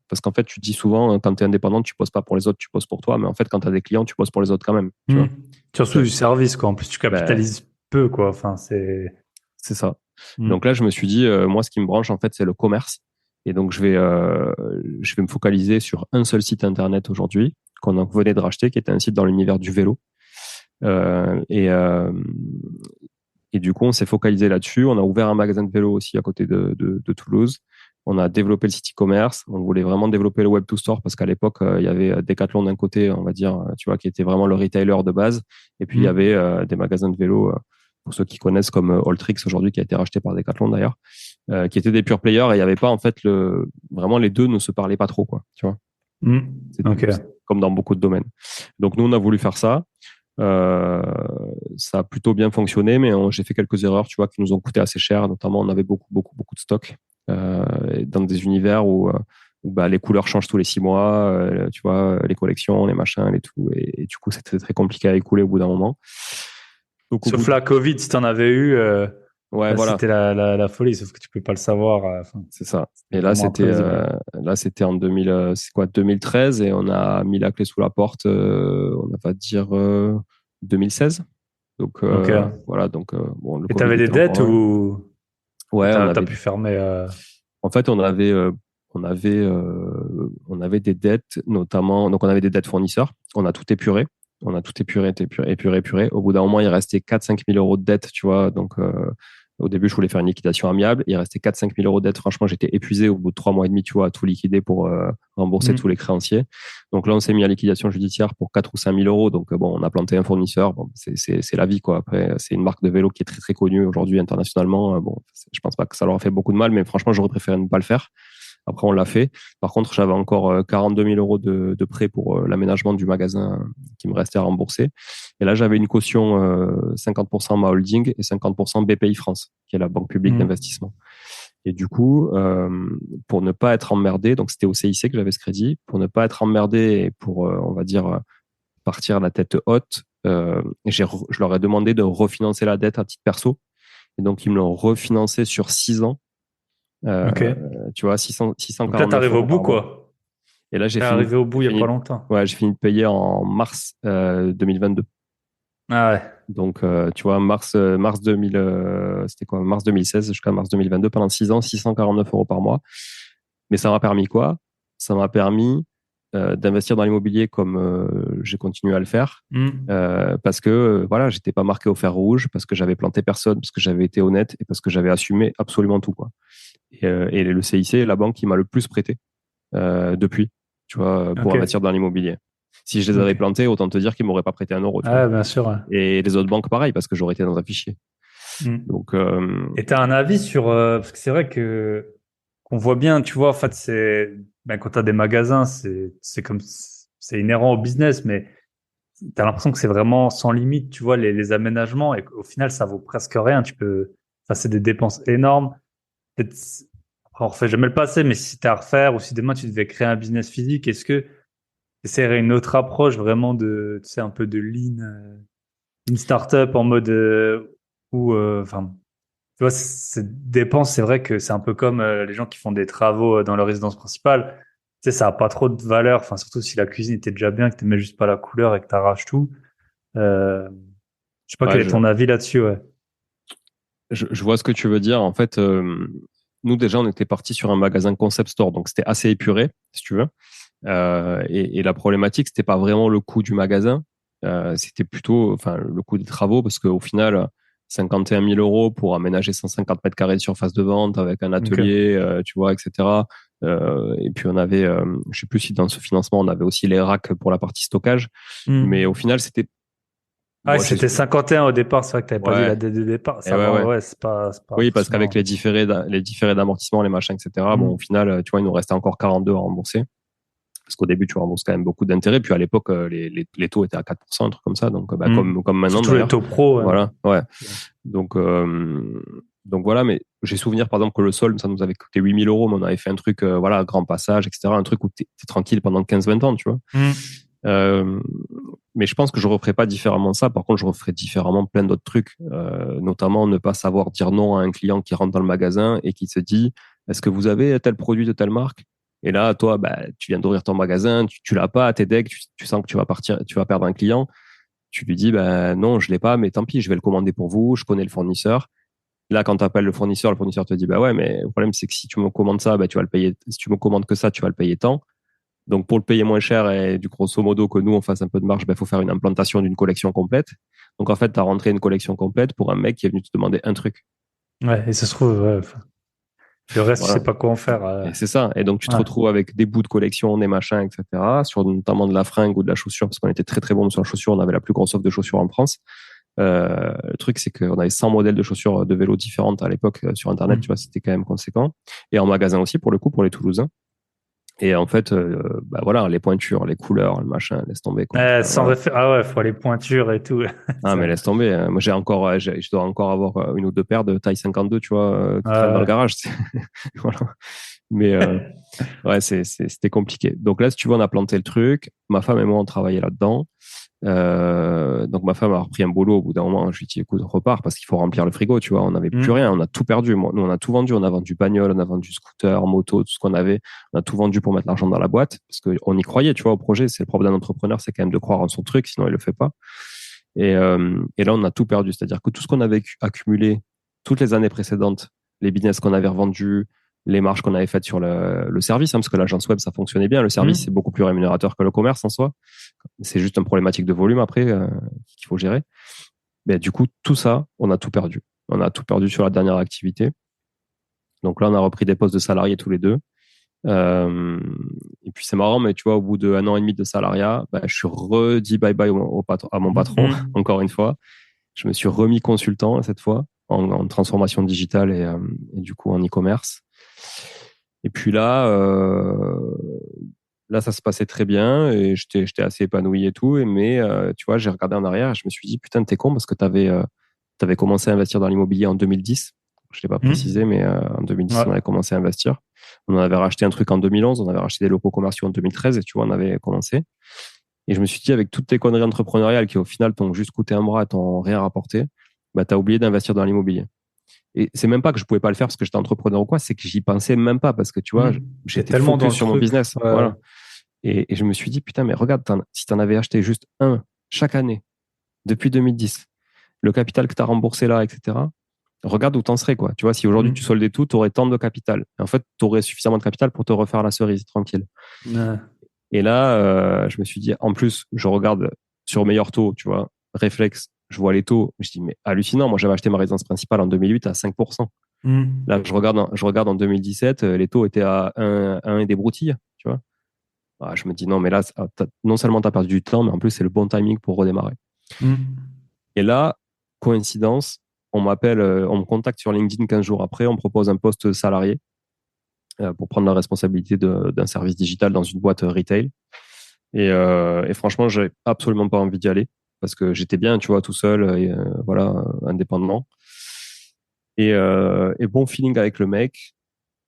parce qu'en fait, tu dis souvent, quand tu es indépendant, tu poses pas pour les autres, tu poses pour toi, mais en fait, quand tu as des clients, tu poses pour les autres quand même, tu vois. Surtout du service, quoi. En plus, tu Ben, capitalises peu, quoi. Enfin, c'est. c'est ça. Donc là, je me suis dit, moi, ce qui me branche, en fait, c'est le commerce. Et donc, je vais me focaliser sur un seul site internet aujourd'hui, qu'on venait de racheter, qui était un site dans l'univers du vélo. Euh, et, euh, et du coup, on s'est focalisé là-dessus. On a ouvert un magasin de vélo aussi à côté de Toulouse. On a développé le site e-commerce. On voulait vraiment développer le web to store parce qu'à l'époque, il y avait Decathlon d'un côté, on va dire, tu vois, qui était vraiment le retailer de base. Et puis, il y avait des magasins de vélo, pour ceux qui connaissent, comme Alltrix aujourd'hui, qui a été racheté par Decathlon d'ailleurs, qui étaient des pure players. Et il n'y avait pas, en fait, vraiment les deux ne se parlaient pas trop, quoi, tu vois. Ok. C'est comme dans beaucoup de domaines. Donc, nous, on a voulu faire ça. Ça a plutôt bien fonctionné, mais j'ai fait quelques erreurs, tu vois, qui nous ont coûté assez cher. Notamment, on avait beaucoup, beaucoup, beaucoup de stock dans des univers où bah, les couleurs changent tous les 6 mois, tu vois, les collections, les machins, les tout. Et du coup, c'était très compliqué à écouler au bout d'un moment. Donc, Sauf la Covid, si t'en avais eu, ouais, là, voilà, c'était la folie, sauf que tu peux pas le savoir. Enfin, c'est ça. c'était Et là, vraiment imprévisible. c'était en 2000, c'est quoi, 2013, et on a mis la clé sous la porte, on va dire 2016. Donc Ok. voilà, donc bon, le Et Covid t'avais des était encore dettes là. ou Ouais, t'as pu fermer en fait, on avait des dettes, notamment, donc on avait des dettes fournisseurs. On a tout épuré. On a tout épuré, épuré, épuré, épuré. Au bout d'un moment, il restait 4 000 à 5 000 euros de dettes, tu vois. Donc, au début, je voulais faire une liquidation amiable. Il restait 4 000 à 5 000 euros de dettes. Franchement, j'étais épuisé au bout de 3 mois et demi, tu vois, à tout liquider pour rembourser tous les créanciers. Donc là, on s'est mis à liquidation judiciaire pour 4 ou 5 000 euros. Donc, bon, on a planté un fournisseur. Bon, c'est la vie, quoi. Après, c'est une marque de vélo qui est très, très connue aujourd'hui internationalement. Bon, je pense pas que ça leur a fait beaucoup de mal, mais franchement, j'aurais préféré ne pas le faire. Après, on l'a fait. Par contre, j'avais encore 42 000 euros de prêt pour l'aménagement du magasin qui me restait à rembourser. Et là, j'avais une caution 50% ma holding et 50% BPI France, qui est la banque publique d'investissement. Et du coup, pour ne pas être emmerdé, donc c'était au CIC que j'avais ce crédit, pour ne pas être emmerdé et pour, on va dire, partir la tête haute, je leur ai demandé de refinancer la dette à titre perso. Et donc, ils me l'ont refinancé sur 6 ans. Ok. Tu vois, Donc là, 649 t'arrives au euros bout, par mois. quoi. Et là, T'es arrivé au bout il y a pas longtemps. ouais, j'ai fini de payer en mars 2022. Ah ouais. Donc, tu vois, mars 2000, c'était quoi? Mars 2016 jusqu'à mars 2022, pendant 6 ans, 649 euros par mois. Mais ça m'a permis quoi? Ça m'a permis d'investir dans l'immobilier comme j'ai continué à le faire. Parce que voilà, j'étais pas marqué au fer rouge, parce que j'avais planté personne, parce que j'avais été honnête et parce que j'avais assumé absolument tout, quoi. Et le CIC est la banque qui m'a le plus prêté depuis, tu vois, pour Ok. investir dans l'immobilier. Si je les avais Ok. plantés, autant te dire qu'ils m'auraient pas prêté un euro, tu vois. Ah, bien sûr. Ouais. Et les autres banques, pareil, parce que j'aurais été dans un fichier. Donc, Et t'as un avis sur parce que c'est vrai que qu'on voit bien, tu vois, en fait, c'est ben, quand t'as des magasins, c'est comme c'est inhérent au business, mais t'as l'impression que c'est vraiment sans limite, tu vois, les aménagements, et qu'au final, ça vaut presque rien. Tu peux, enfin, c'est des dépenses énormes. Peut-être, après, on refait jamais le passé, mais si t'as à refaire ou si demain tu devais créer un business physique, est-ce que essaierais une autre approche vraiment de, tu sais, un peu de lean, une startup en mode où, enfin, tu vois, cette dépense, c'est vrai que c'est un peu comme les gens qui font des travaux dans leur résidence principale. Tu sais, ça a pas trop de valeur. Enfin, surtout si la cuisine était déjà bien, que tu mets juste pas la couleur et que tu arraches tout. Euh, je sais pas ouais, quel est ton avis là-dessus, ouais. je vois ce que tu veux dire. En fait, nous, déjà, on était parti sur un magasin concept store, donc c'était assez épuré, si tu veux. Et la problématique, c'était pas vraiment le coût du magasin, c'était plutôt, enfin, le coût des travaux, parce qu'au final, 51 000 euros pour aménager 150 mètres carrés de surface de vente avec un Ok. atelier, tu vois, etc. Et puis on avait, je sais plus si dans ce financement on avait aussi les racks pour la partie stockage, mais au final c'était, Ah, moi j'ai, c'était 51 au départ. C'est vrai que t'avais pas dit la ouais, dette de départ. et Ça ouais, va, ouais. ouais, c'est pas Oui, parce qu'avec forcément. les différés d'amortissement, les machins, etc., bon, au final, tu vois, il nous restait encore 42 à rembourser. Parce qu'au début, tu rembourses quand même beaucoup d'intérêts. Puis à l'époque, les taux étaient à 4%, un truc comme ça. Donc, bah, comme maintenant Surtout les d'ailleurs. taux pro, ouais. Voilà, ouais. Donc, voilà, mais j'ai souvenir, par exemple, que le sol, ça nous avait coûté 8 000 euros, mais on avait fait un truc, voilà, grand passage, etc. Un truc où t'es tranquille pendant 15-20 ans, tu vois. Euh, mais je pense que je referais pas différemment ça. Par contre, je referais différemment plein d'autres trucs, notamment ne pas savoir dire non à un client qui rentre dans le magasin et qui se dit, est-ce que vous avez tel produit de telle marque? Et là, toi, bah, tu viens d'ouvrir ton magasin, tu l'as pas, t'es deg, tu sens que tu vas partir, tu vas perdre un client. Tu lui dis, bah, non, je l'ai pas, mais tant pis, je vais le commander pour vous, je connais le fournisseur. Là, quand tu appelles le fournisseur te dit, bah ouais, mais le problème, c'est que si tu me commandes ça, bah, tu vas le payer, si tu me commandes que ça, tu vas le payer tant. Donc, pour le payer moins cher et du grosso modo que nous, on fasse un peu de marge, il faut faire une implantation d'une collection complète. Donc, en fait, tu as rentré une collection complète pour un mec qui est venu te demander un truc. Ouais, et ça se trouve, ouais, le reste, tu sais Voilà. pas quoi en faire. Et c'est ça. Et donc, tu te Ouais. retrouves avec des bouts de collection, des machins, etc., sur notamment de la fringue ou de la chaussure, parce qu'on était très, très bon sur la chaussure. On avait la plus grosse offre de chaussures en France. Le truc, c'est qu'on avait 100 modèles de chaussures de vélo différentes à l'époque sur Internet, tu vois, Mm. c'était quand même conséquent. Et en magasin aussi, pour le coup, pour les Toulousains. Et en fait, bah voilà, les pointures, les couleurs, le machin, laisse tomber, quoi. Enfin, Sans voilà. référence. Ah ouais, faut les pointures et tout. Ah, mais Ça. laisse tomber. Moi, j'ai encore, je dois encore avoir une ou deux paires de taille 52, tu vois, qui traînent dans le Ouais. garage. Voilà. Mais ouais, c'était compliqué. Donc là, si tu veux, on a planté le truc. Ma femme et moi, on travaillait là-dedans. Donc ma femme a repris un boulot au bout d'un moment. Je lui ai dit, écoute, repars parce qu'il faut remplir le frigo, tu vois. On n'avait plus rien, Mm. on a tout perdu. Nous, on a tout vendu. On a vendu bagnole, on a vendu scooter, moto, tout ce qu'on avait. On a tout vendu pour mettre l'argent dans la boîte parce qu'on y croyait, tu vois, au projet. C'est le propre d'un entrepreneur, c'est quand même de croire en son truc, sinon il le fait pas. Et là, on a tout perdu. C'est-à-dire que tout ce qu'on avait accumulé toutes les années précédentes, les business qu'on avait revendus, les marges qu'on avait faites sur le service, hein, parce que l'agence web, ça fonctionnait bien. Le service, c'est Mm. beaucoup plus rémunérateur que le commerce en soi. C'est juste une problématique de volume après qu'il faut gérer. Mais du coup, tout ça, on a tout perdu. On a tout perdu sur la dernière activité. Donc là, on a repris des postes de salariés tous les deux. Euh, et puis c'est marrant, mais tu vois, au bout d'un an et demi de salariat, bah, je suis redit bye bye à mon patron, Mm. encore une fois. Je me suis remis consultant cette fois en transformation digitale et du coup en e-commerce. Et puis là, ça se passait très bien et j'étais assez épanoui et tout. Mais tu vois, j'ai regardé en arrière et je me suis dit, putain, t'es con parce que t'avais commencé à investir dans l'immobilier en 2010. Je l'ai pas précisé, Mm. mais en 2010, Ouais. on avait commencé à investir. On en avait racheté un truc en 2011, on avait racheté des locaux commerciaux en 2013 et tu vois, on avait commencé. Et je me suis dit, avec toutes tes conneries entrepreneuriales qui au final t'ont juste coûté un bras et t'ont rien rapporté, bah, t'as oublié d'investir dans l'immobilier. Et c'est même pas que je pouvais pas le faire parce que j'étais entrepreneur ou quoi, c'est que j'y pensais même pas parce que tu vois, Mm. T'es j'étais tellement dans focus le sur mon truc. business. Ouais. Voilà. Et je me suis dit, putain, mais regarde, si t'en avais acheté juste un chaque année depuis 2010, le capital que t'as remboursé là, etc., regarde où t'en serais, quoi. Tu vois, si aujourd'hui tu Mm. soldais tout, t'aurais tant de capital. Et en fait, t'aurais suffisamment de capital pour te refaire la cerise, tranquille. Ouais. Et là, je me suis dit, en plus, je regarde sur meilleur taux, tu vois, réflexe, je vois les taux, je dis, mais hallucinant, moi j'avais acheté ma résidence principale en 2008 à 5%. Mm. Là, je regarde en 2017, les taux étaient à 1 et des broutilles, tu vois. Ah, je me dis, non, mais là, non seulement tu as perdu du temps, mais en plus, c'est le bon timing pour redémarrer. Mm. Et là, coïncidence, on m'appelle, on me contacte sur LinkedIn 15 jours après, on me propose un poste salarié pour prendre la responsabilité d'un service digital dans une boîte retail. Et franchement, j'ai absolument pas envie d'y aller parce que j'étais bien, tu vois, tout seul, et, voilà, indépendamment. Et bon feeling avec le mec,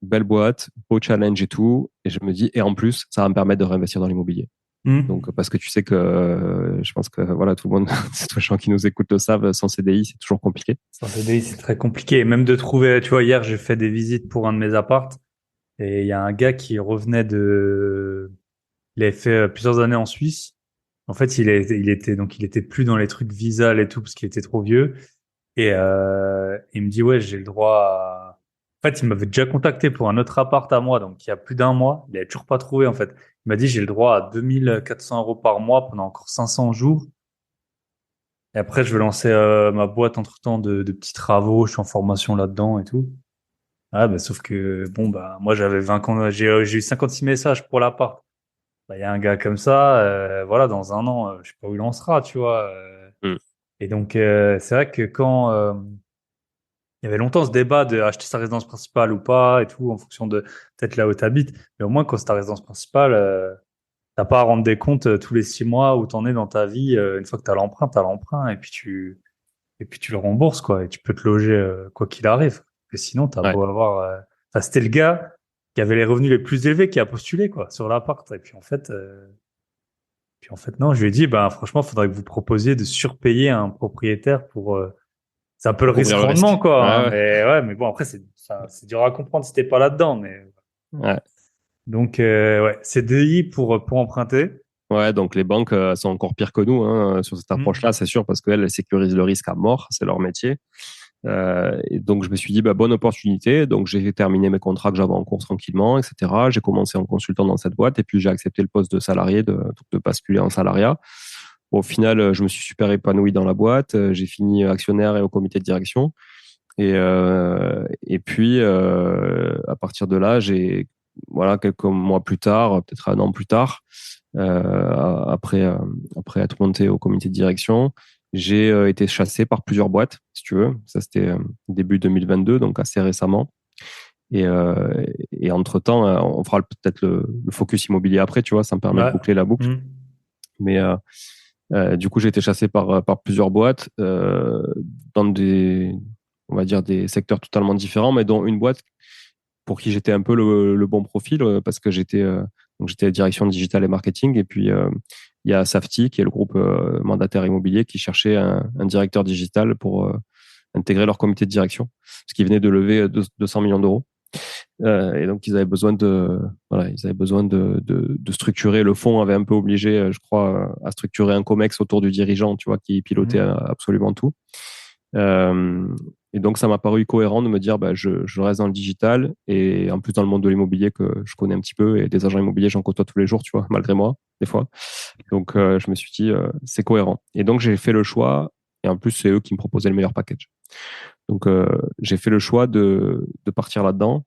belle boîte, beau challenge et tout. Et je me dis, et en plus, ça va me permettre de réinvestir dans l'immobilier. Donc, Mm. parce que tu sais que je pense que voilà, tout le monde, tous les gens qui nous écoutent le savent, sans CDI, c'est toujours compliqué. Sans CDI, c'est très compliqué. Et même de trouver, tu vois, hier, j'ai fait des visites pour un de mes appartes et il y a un gars qui revenait il avait fait plusieurs années en Suisse. En fait, il était plus dans les trucs visa et tout parce qu'il était trop vieux. Et il me dit, ouais, j'ai le droit à... En fait, il m'avait déjà contacté pour un autre appart à moi, donc il y a plus d'un mois. Il avait toujours pas trouvé, en fait. Il m'a dit, j'ai le droit à 2 400 € par mois pendant encore 500 jours. Et après, je vais lancer ma boîte entre-temps de petits travaux. Je suis en formation là-dedans et tout. Ah, bah, sauf que, bon, bah, moi, j'avais 20 ans, j'ai eu 56 messages pour l'appart. Bah, il y a un gars comme ça, voilà, dans un an, je sais pas où il en sera, tu vois. Mm. Et donc, c'est vrai que quand il y avait longtemps ce débat de acheter sa résidence principale ou pas et tout, en fonction de peut-être là où tu habites, mais au moins, quand c'est ta résidence principale, t'as pas à rendre des comptes tous les 6 mois où t'en es dans ta vie. Une fois que t'as l'emprunt, et puis tu le rembourses, quoi, et tu peux te loger quoi qu'il arrive. Parce que sinon, t'as Ouais. beau avoir. Enfin, c'était le gars qui avait les revenus les plus élevés qui a postulé, quoi, sur l'appart. Et puis en fait, Puis en fait, non, je lui ai dit, bah, franchement, il faudrait que vous proposiez de surpayer un propriétaire pour. C'est un peu le Pour risque couvrir le rendement, risque. quoi. Hein, Ouais, mais ouais, mais bon, après, c'est dur à comprendre si t'es pas là-dedans. Mais ouais. donc, ouais, CDI pour emprunter. Ouais, donc les banques sont encore pires que nous hein, sur cette Hmm. approche-là, c'est sûr, parce qu'elles sécurisent le risque à mort, c'est leur métier. Et donc je me suis dit, bah, bonne opportunité. Donc j'ai terminé mes contrats que j'avais en cours tranquillement, etc. J'ai commencé en consultant dans cette boîte et puis j'ai accepté le poste de salarié, de basculer en salariat. Au final, je me suis super épanoui dans la boîte. J'ai fini actionnaire et au comité de direction. Et puis, à partir de là, voilà, quelques mois plus tard, peut-être un an plus tard, après, après être monté au comité de direction, j'ai été chassé par plusieurs boîtes, si tu veux. Ça, c'était début 2022, donc assez récemment. Et, euh, et entre-temps, on fera peut-être le focus immobilier après, tu vois, ça me permet de Ouais. boucler la boucle. Hmm. Mais du coup, j'ai été chassé par plusieurs boîtes dans on va dire, des secteurs totalement différents, mais dont une boîte pour qui j'étais un peu le bon profil parce que j'étais à la direction digitale et marketing et puis il y a Safety qui est le groupe mandataire immobilier qui cherchait un directeur digital pour intégrer leur comité de direction parce qu'ils venaient de lever 200 millions d'euros et donc ils avaient besoin de structurer. Le fonds avait un peu obligé je crois à structurer un comex autour du dirigeant, tu vois, qui pilotait Hmm. absolument tout. euh, et donc, ça m'a paru cohérent de me dire, bah, je reste dans le digital et en plus dans le monde de l'immobilier que je connais un petit peu et des agents immobiliers, j'en côtoie tous les jours, tu vois, malgré moi, des fois. Donc, je me suis dit, c'est cohérent. Et donc, j'ai fait le choix, et en plus, c'est eux qui me proposaient le meilleur package. Donc, j'ai fait le choix de partir là-dedans.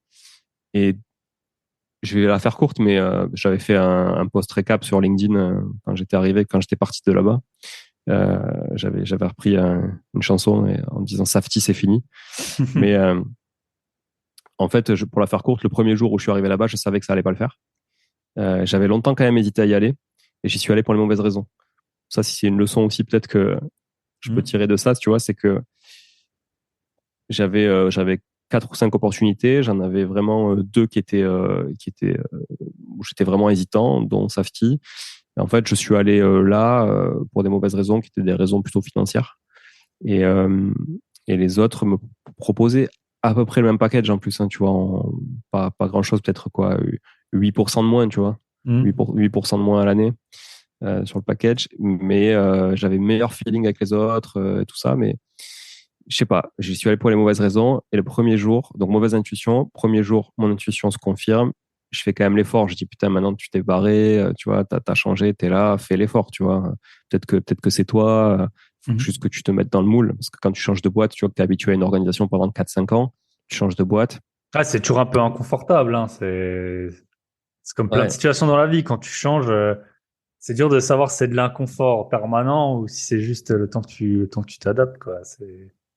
Et je vais la faire courte, mais j'avais fait un post récap sur LinkedIn quand j'étais arrivé, quand j'étais parti de là-bas. J'avais repris une chanson en disant Safety, c'est fini. Mais en fait, pour la faire courte, le premier jour où je suis arrivé là-bas, je savais que ça allait pas le faire. J'avais longtemps quand même hésité à y aller et j'y suis allé pour les mauvaises raisons. Ça, si c'est une leçon aussi, peut-être que je peux Hmm. tirer de ça, tu vois, c'est que j'avais quatre ou cinq opportunités, j'en avais vraiment deux où j'étais vraiment hésitant, dont Safety. Et en fait, je suis allé là pour des mauvaises raisons, qui étaient des raisons plutôt financières. Et, euh, et les autres me proposaient à peu près le même package en plus, hein, tu vois, pas grand-chose, peut-être quoi, 8% de moins, tu vois, Hmm. 8% de moins à l'année sur le package, mais j'avais meilleur feeling avec les autres, tout ça, mais je sais pas, j'y suis allé pour les mauvaises raisons, et le premier jour, donc mauvaise intuition, premier jour, mon intuition se confirme, je fais quand même l'effort, je dis putain, maintenant tu t'es barré, tu vois, t'as changé, t'es là, fais l'effort, tu vois, peut-être que c'est toi, faut Hmm. juste que tu te mettes dans le moule, parce que quand tu changes de boîte, tu vois que t'es habitué à une organisation pendant 4 5 ans, tu changes de boîte. Ah, c'est toujours un peu inconfortable. Hein. C'est comme plein de Ouais, situations dans la vie. Quand tu changes, c'est dur de savoir si c'est de l'inconfort permanent ou si c'est juste le temps que tu t'adaptes, quoi.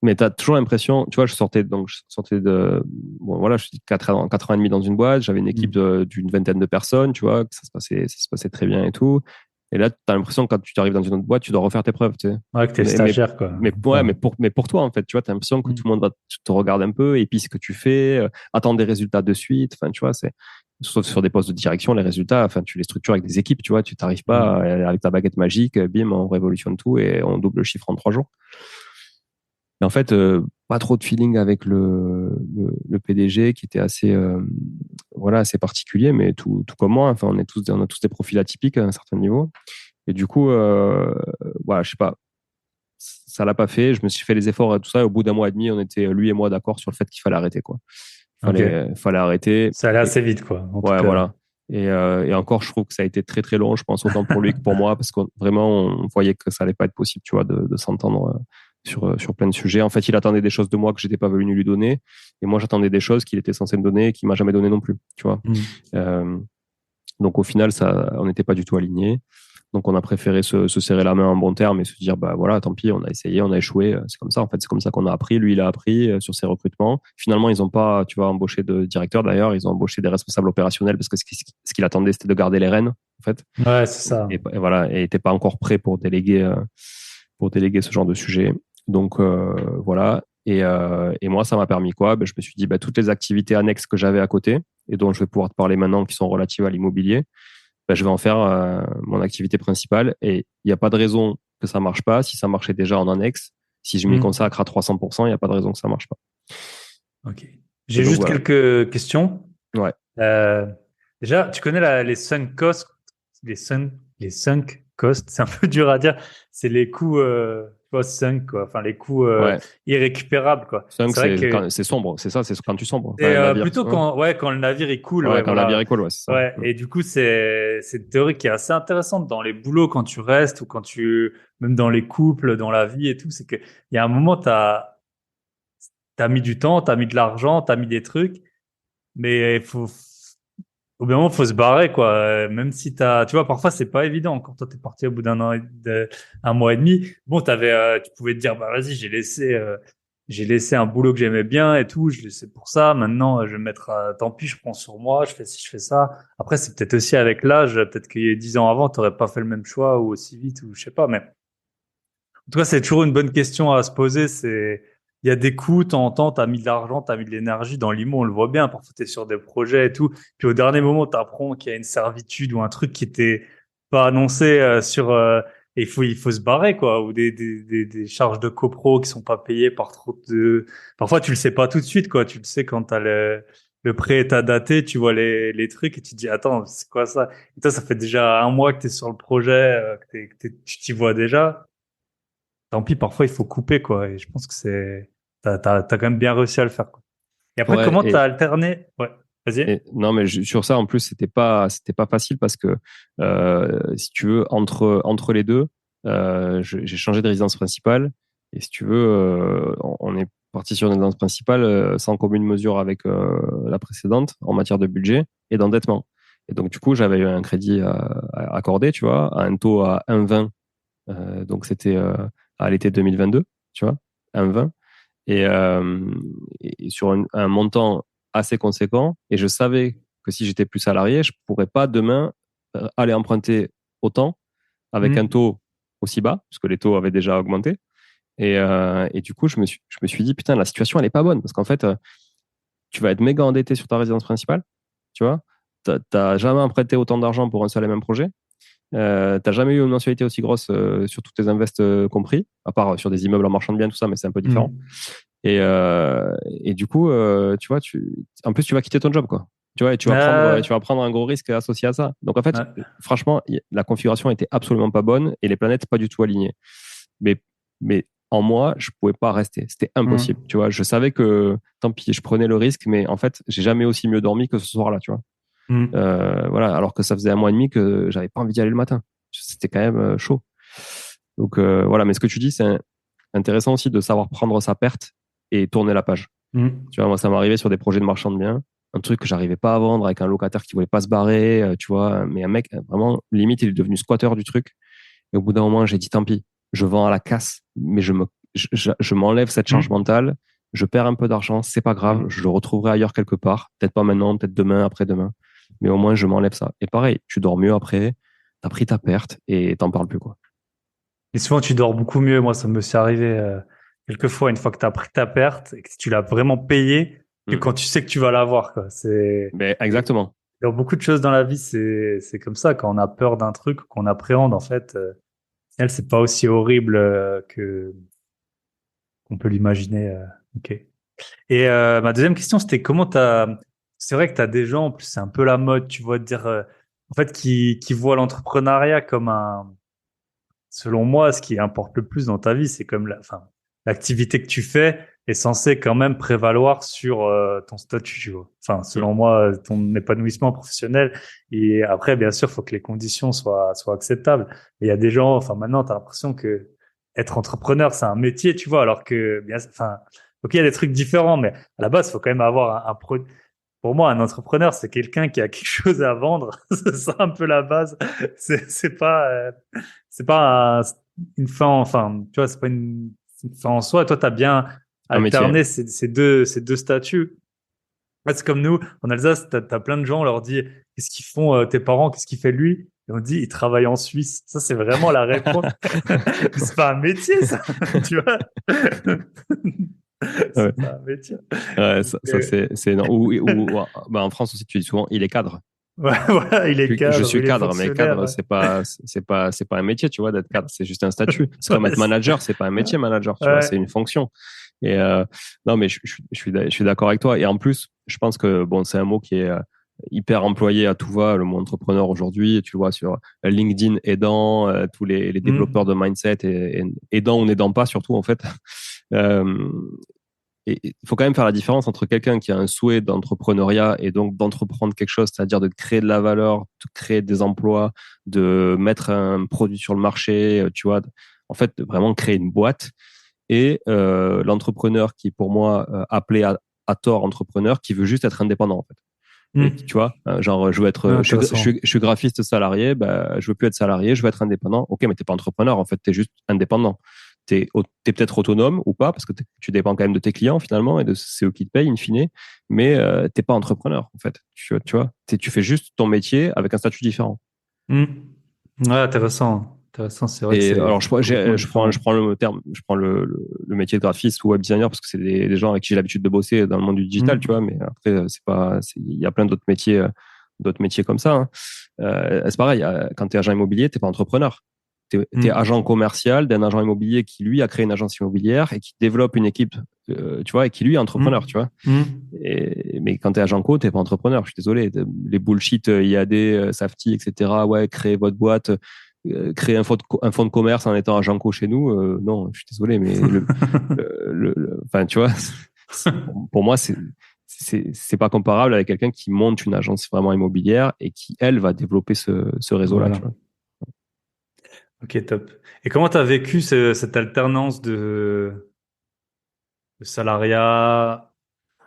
mais tu as toujours l'impression, tu vois, je sortais de, bon, voilà, je suis 4 ans et demi dans une boîte, j'avais une équipe Hmm. d'une vingtaine de personnes, tu vois, que ça se passait très bien et tout. Et là, tu as l'impression que quand tu arrives dans une autre boîte, tu dois refaire tes preuves, tu sais. Ouais, que t'es Mais, mais, stagiaire, quoi. mais, ouais, Enfin, mais pour toi, en fait, tu vois, tu as l'impression que hmm. tout le monde te regarde un peu, épie ce que tu fais, attend des résultats de suite. Enfin, tu vois, sauf sur des postes de direction, les résultats, enfin, tu les structures avec des équipes, tu vois, tu t'arrives pas Hmm. avec ta baguette magique, bim, on révolutionne tout et on double le chiffre en 3 jours. Et en fait, pas trop de feeling avec le PDG qui était voilà, assez particulier, mais tout comme moi. Enfin, on a tous des profils atypiques à un certain niveau. Et du coup, voilà, je sais pas, ça l'a pas fait. Je me suis fait les efforts et tout ça. Et au bout d'un mois et demi, on était lui et moi d'accord sur le fait qu'il fallait arrêter, quoi. Ok. Fallait arrêter. Ça allait Et assez vite, quoi. En tout ouais, cas. voilà. Et encore, je trouve que ça a été très très long. Je pense autant pour lui que pour moi, parce que vraiment, on voyait que ça allait pas être possible, tu vois, de s'entendre sur plein de sujets. En fait, il attendait des choses de moi que j'étais pas venu lui donner, et moi j'attendais des choses qu'il était censé me donner et qu'il m'a jamais donné non plus, tu vois. Hmm. Euh, donc au final, on n'était pas du tout alignés. Donc on a préféré se serrer la main en bon terme et se dire bah voilà, tant pis, on a essayé, on a échoué, c'est comme ça. En fait, c'est comme ça qu'on a appris. Lui, il a appris sur ses recrutements. Finalement, ils n'ont pas, tu vois, embauché de directeur d'ailleurs, ils ont embauché des responsables opérationnels parce que ce qu'il attendait, c'était de garder les rênes, en fait. Ouais, c'est ça. Et voilà, et n'était pas encore prêt pour déléguer ce genre de sujet. Donc voilà. Et moi, ça m'a permis quoi? Ben, je me suis dit, ben, toutes les activités annexes que j'avais à côté et dont je vais pouvoir te parler maintenant, qui sont relatives à l'immobilier, ben, je vais en faire mon activité principale et il n'y a pas de raison que ça marche pas. Si ça marchait déjà en annexe, si je m'y consacre à 300%, il n'y a pas de raison que ça marche pas. Ok. Et J'ai donc juste voilà. quelques questions. Ouais. Euh, déjà, tu connais les sunk costs, les sunk costs, c'est un peu dur à dire. C'est les coûts, tu vois, sunk, quoi. Enfin, les coûts Ouais. irrécupérables, quoi. Sunk, C'est vrai que c'est sombre. C'est ça, c'est quand tu sombres. Quand c'est un navire. plutôt Ouais, quand le navire il coule, ouais, ouais, quand le navire voilà. est cool, ouais, c'est ça. Ouais. Et du coup, c'est une théorie qui est assez intéressante dans les boulots quand tu restes ou même dans les couples, dans la vie et tout. C'est que il y a un moment, t'as mis du temps, t'as mis de l'argent, t'as mis des trucs, mais au bout d'un moment, faut se barrer, quoi. Même si tu vois, parfois, c'est pas évident. Quand toi, t'es parti au bout d'un an, un mois et demi, bon, tu pouvais te dire, bah, vas-y, j'ai laissé un boulot que j'aimais bien et tout, je laissé pour ça. Maintenant, je vais me mettre, tant pis, je prends sur moi, je fais ci, je fais ça. Après, c'est peut-être aussi avec l'âge, peut-être qu'il y a 10 ans avant, t'aurais pas fait le même choix ou aussi vite ou je sais pas, mais en tout cas, c'est toujours une bonne question à se poser. Il y a des coûts, temps en temps, t'as mis de l'argent, t'as mis de l'énergie dans l'IMO, on le voit bien. Parfois, t'es sur des projets et tout. Puis au dernier moment, t'apprends qu'il y a une servitude ou un truc qui était pas annoncé et il faut se barrer, quoi. Ou des charges de copro qui sont pas payées par trop de. Parfois, tu le sais pas tout de suite, quoi. Tu le sais quand le prêt est à dater, tu vois les trucs et tu te dis, attends, c'est quoi ça? Et toi, ça fait déjà un mois que t'es sur le projet, tu t'y vois déjà. Tant pis, parfois il faut couper, quoi. Et je pense que t'as quand même bien réussi à le faire, quoi. Et après, Ouais, comment t'as alterné? Ouais, vas-y. non, mais sur ça, en plus, c'était pas facile parce que, si tu veux, entre les deux, j'ai changé de résidence principale. Et si tu veux, on est parti sur une résidence principale sans commune mesure avec la précédente en matière de budget et d'endettement. Et donc, du coup, j'avais eu un crédit accordé, tu vois, à un taux à 1,20. Donc, c'était à l'été 2022, tu vois, 1,20 et, et sur un montant assez conséquent. Et je savais que si j'étais plus salarié, je pourrais pas demain aller emprunter autant avec un Hmm. taux aussi bas, puisque les taux avaient déjà augmenté. Et du coup, je me suis dit, putain, la situation, elle est pas bonne, parce qu'en fait, tu vas être méga endetté sur ta résidence principale, tu vois. T'as jamais emprunté autant d'argent pour un seul et même projet. T'as jamais eu une mensualité aussi grosse sur tous tes invests compris, à part sur des immeubles en marchand de biens, tout ça, mais c'est un peu différent. Hmm. Et du coup, tu vois, en plus, tu vas quitter ton job, quoi. Tu vois, et Euh, tu vas prendre un gros risque associé à ça. Donc, en fait, ouais. franchement, la configuration était absolument pas bonne et les planètes pas du tout alignées. Mais, mais en moi, je pouvais pas rester. C'était impossible. Hmm. Tu vois, je savais que, tant pis, je prenais le risque, mais en fait, j'ai jamais aussi mieux dormi que ce soir-là, tu vois. Hmm. Voilà, alors que ça faisait un mois et demi que j'avais pas envie d'y aller le matin. C'était quand même chaud. Donc, voilà, mais ce que tu dis, c'est intéressant aussi de savoir prendre sa perte et tourner la page. Hmm. Tu vois, moi, ça m'arrivait sur des projets de marchand de biens, un truc que j'arrivais pas à vendre avec un locataire qui voulait pas se barrer, tu vois, mais un mec, vraiment, limite, il est devenu squatteur du truc. Et au bout d'un moment, j'ai dit, tant pis, je vends à la casse, mais je m'enlève cette charge Hmm. mentale, je perds un peu d'argent, c'est pas grave, Hmm. je le retrouverai ailleurs quelque part, peut-être pas maintenant, peut-être demain, après-demain, mais au moins, je m'enlève ça. Et pareil, tu dors mieux après, t'as pris ta perte et t'en parles plus, quoi. Et souvent, tu dors beaucoup mieux. Moi, ça me s'est arrivé quelques fois, une fois que tu as pris ta perte et que tu l'as vraiment payé, que Mm. quand tu sais que tu vas l'avoir, quoi. Mais exactement. Dans beaucoup de choses dans la vie, c'est comme ça. Quand on a peur d'un truc, qu'on appréhende, en fait, elle, c'est pas aussi horrible que qu'on peut l'imaginer. Ok. Et ma deuxième question, c'était comment t'as. C'est vrai que t'as des gens, en plus, c'est un peu la mode, tu vois, de dire, en fait, qui voient l'entrepreneuriat comme un. Selon moi, ce qui importe le plus dans ta vie, c'est comme enfin, l'activité que tu fais est censée quand même prévaloir sur ton statut, tu vois. Enfin, Mm. selon moi, ton épanouissement professionnel. Et après, bien sûr, il faut que les conditions soient acceptables. Mais il y a des gens, enfin, maintenant, tu as l'impression que être entrepreneur, c'est un métier, tu vois, alors que, bien, enfin, ok, il y a des trucs différents, mais à la base, il faut quand même avoir un produit. Pour moi, un entrepreneur, c'est quelqu'un qui a quelque chose à vendre. C'est ça un peu la base. C'est pas une fin, enfin, tu vois, c'est pas une fin en soi. Toi, tu as bien Un métier. alterné ces deux statuts. Ouais, c'est comme nous, en Alsace, t'as plein de gens, on leur dit, qu'est-ce qu'ils font tes parents, qu'est-ce qu'il fait lui? Et on dit, il travaille en Suisse. Ça, c'est vraiment la réponse. Mais c'est pas un métier, ça, tu vois? Ouais. C'est pas un métier. Ouais, Donc, ça c'est énorme. Bah, en France aussi, tu dis souvent, il est cadre. Ouais, voilà, il est Je cadre, suis il est cadre, mais cadre, fonctionnaire. c'est pas un métier, tu vois, d'être cadre. C'est juste un statut. C'est comme Ouais, être manager, c'est pas un métier, manager, tu vois, ouais. c'est une fonction. Et non, mais je suis d'accord avec toi. Et en plus, je pense que bon, c'est un mot qui est hyper employé à tout va, le mot entrepreneur aujourd'hui. Tu le vois sur LinkedIn aidant, tous les développeurs Hmm. de mindset et aidant ou n'aidant pas, surtout en fait. Euh, et il faut quand même faire la différence entre quelqu'un qui a un souhait d'entrepreneuriat et donc d'entreprendre quelque chose, c'est-à-dire de créer de la valeur, de créer des emplois, de mettre un produit sur le marché, tu vois, en fait, de vraiment créer une boîte. Et l'entrepreneur qui, pour moi, appelé à tort entrepreneur, qui veut juste être indépendant, en fait. Et tu Hmm. vois, genre, je veux Ouais, être, intéressant. je suis graphiste salarié, bah, je veux plus être salarié, je veux être indépendant. Ok, mais t'es pas entrepreneur, en fait, t'es juste indépendant. T'es peut-être autonome ou pas, parce que tu dépends quand même de tes clients finalement, et c'est eux qui te payent in fine, mais t'es pas entrepreneur, en fait. Tu vois, tu fais juste ton métier avec un statut différent. Hmm. Ouais, intéressant. Intéressant, c'est vrai que Et alors, c'est complètement je différent. prends le terme, je prends le métier de graphiste ou web designer parce que c'est des gens avec qui j'ai l'habitude de bosser dans le monde du digital, tu vois. Hmm. Mais après, il y a plein d'autres métiers comme ça, hein. C'est pareil, quand tu es agent immobilier, t'es pas entrepreneur. T'es Hmm. agent commercial d'un agent immobilier qui, lui, a créé une agence immobilière et qui développe une équipe, tu vois, et qui, lui, est entrepreneur, tu Hmm. vois. Hmm. Mais quand tu es agent co, t'es pas entrepreneur. Je suis désolé. Les bullshit IAD, Safety, etc. Ouais, créez votre boîte, créer un fonds de commerce en étant agent co chez nous. Non, je suis désolé, mais enfin, tu vois, pour moi, c'est pas comparable avec quelqu'un qui monte une agence vraiment immobilière et qui, elle, va développer ce réseau-là, tu Voilà. vois. Ok, top. Et comment tu as vécu cette alternance de salariat,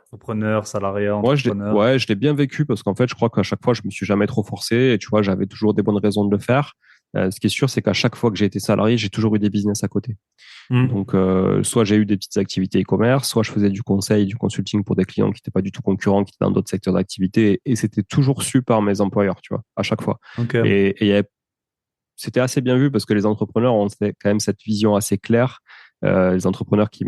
entrepreneur, salariat, Moi, entrepreneur? ouais, je l'ai bien vécu parce qu'en fait, je crois qu'à chaque fois, je me suis jamais trop forcé et tu vois, j'avais toujours des bonnes raisons de le faire. Ce qui est sûr, c'est qu'à chaque fois que j'ai été salarié, j'ai toujours eu des business à côté. Donc, Hmm. soit j'ai eu des petites activités e-commerce, soit je faisais du conseil, du consulting pour des clients qui n'étaient pas du tout concurrents, qui étaient dans d'autres secteurs d'activité. Et c'était toujours su par mes employeurs, tu vois, à chaque fois. Ok. Et c'était assez bien vu parce que les entrepreneurs ont quand même cette vision assez claire. Les entrepreneurs qui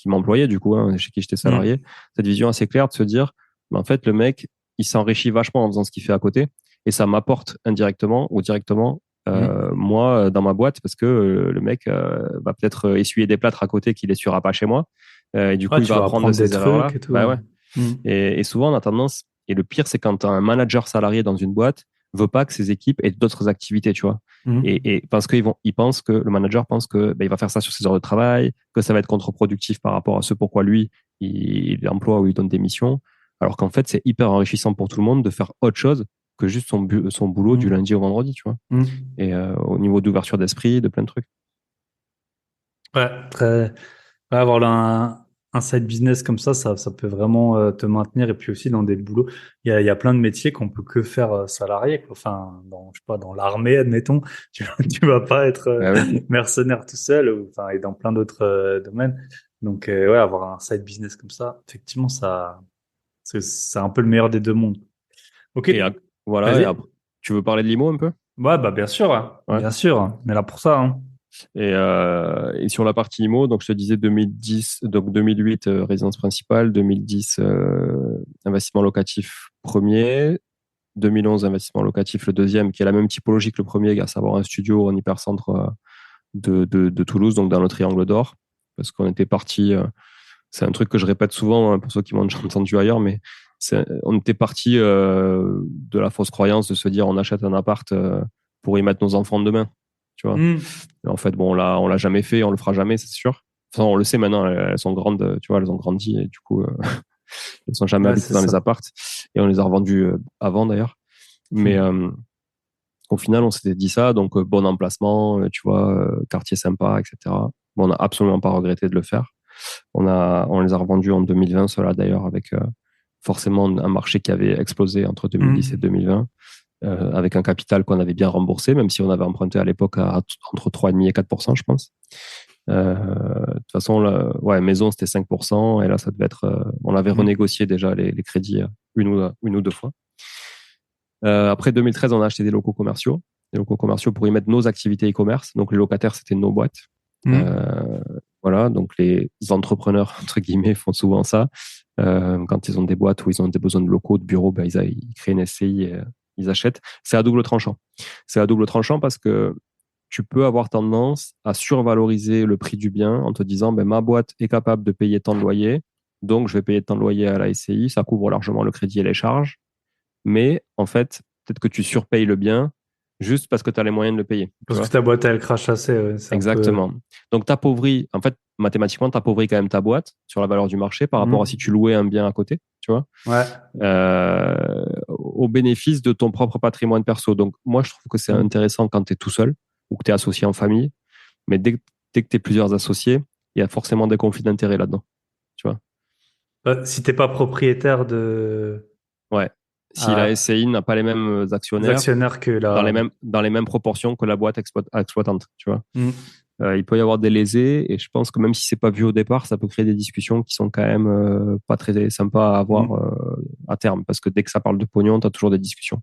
m'employaient, du coup, hein, chez qui j'étais salarié, Hmm. cette vision assez claire de se dire, en fait, le mec, il s'enrichit vachement en faisant ce qu'il fait à côté et ça m'apporte indirectement ou directement Hmm. moi dans ma boîte parce que le mec va peut-être essuyer des plâtres à côté qu'il essuiera pas chez moi et du coup Ouais, il tu va vas apprendre de apprendre des ces erreurs trucs là. et tout. Bah ouais. Hmm. Et souvent on a tendance, et le pire c'est quand un manager salarié dans une boîte veut pas que ses équipes aient d'autres activités, tu vois. Hmm. Et parce ils pensent que le manager pense que il va faire ça sur ses heures de travail, que ça va être contre-productif par rapport à ce pourquoi lui il emploie ou il donne des missions, alors qu'en fait c'est hyper enrichissant pour tout le monde de faire autre chose que juste son boulot du Hmm. lundi au vendredi, tu vois. Hmm. Et au niveau d'ouverture d'esprit, de plein de trucs. Ouais, très. Ouais, avoir un side business comme ça peut vraiment te maintenir. Et puis aussi dans des boulots, il y a plein de métiers qu'on peut que faire salarié, quoi. Enfin, je sais pas, dans l'armée, admettons, tu vas pas être Bah oui. mercenaire tout seul, ou, enfin, et dans plein d'autres domaines. Donc, ouais, avoir un side business comme ça, effectivement, c'est un peu le meilleur des deux mondes. Ok, Et voilà, et vas-y. après, tu veux parler de l'IMO un peu? Ouais, bah bien sûr, hein. Ouais. Bien sûr. On est là pour ça, hein. Et sur la partie IMO, donc je te disais 2010, donc 2008, résidence principale, 2010, investissement locatif premier, 2011, investissement locatif le deuxième, qui est la même typologie que le premier, à savoir un studio en hypercentre de Toulouse, donc dans le Triangle d'Or, parce qu'on était parti, c'est un truc que je répète souvent hein, pour ceux qui m'ont déjà entendu ailleurs, mais on était parti de la fausse croyance de se dire on achète un appart pour y mettre nos enfants demain, tu vois. Hmm. Et en fait, bon, on l'a jamais fait, on le fera jamais, c'est sûr. Enfin, on le sait maintenant, elles sont grandes, tu vois, elles ont grandi et du coup, elles sont jamais Ouais, habitées c'est dans les ça. appartes et on les a revendus avant d'ailleurs. Mais Hmm. au final, on s'était dit ça, donc bon emplacement, tu vois, quartier sympa, etc. Bon, on n'a absolument pas regretté de le faire. On les a revendus en 2020, cela d'ailleurs, avec forcément un marché qui avait explosé entre 2010 et Hmm. 2020, avec un capital qu'on avait bien remboursé, même si on avait emprunté à l'époque entre 3,5 et 4%, je pense. De toute façon, ouais, maison, c'était 5%, et là, ça devait être. On avait Hmm. renégocié déjà les crédits une ou deux fois. Après 2013, on a acheté des locaux commerciaux. Des locaux commerciaux pour y mettre nos activités e-commerce. Donc, les locataires, c'était nos boîtes. Hmm. Euh, voilà, donc les entrepreneurs, entre guillemets, font souvent ça. Quand ils ont des boîtes où ils ont des besoins de locaux, de bureaux, ben, ils créent une SCI et ils achètent. C'est à double tranchant. C'est à double tranchant parce que tu peux avoir tendance à survaloriser le prix du bien en te disant, ben, ma boîte est capable de payer tant de loyer, donc je vais payer tant de loyer à la SCI, ça couvre largement le crédit et les charges. Mais en fait, peut-être que tu surpayes le bien juste parce que tu as les moyens de le payer. Tu Parce que vois. ta boîte, elle crache assez, ouais, c'est un peu. Exactement. Donc, t'appauvris, en fait, mathématiquement, t'appauvris quand même ta boîte sur la valeur du marché par rapport à si tu louais un bien à côté, tu vois, Ouais. au bénéfice de ton propre patrimoine perso. Donc, moi, je trouve que c'est Mm. intéressant quand tu es tout seul ou que tu es associé en famille, mais dès que tu es plusieurs associés, il y a forcément des conflits d'intérêts là-dedans, tu vois. Si t'es pas propriétaire Ouais. Si la euh, SCI n'a pas les mêmes des actionnaires actionnaires que dans les mêmes proportions que la boîte exploitante, tu vois. Mm. Il peut y avoir des lésés et je pense que même si c'est pas vu au départ, ça peut créer des discussions qui sont quand même pas très sympas à avoir Mm. à terme parce que dès que ça parle de pognon, tu as toujours des discussions.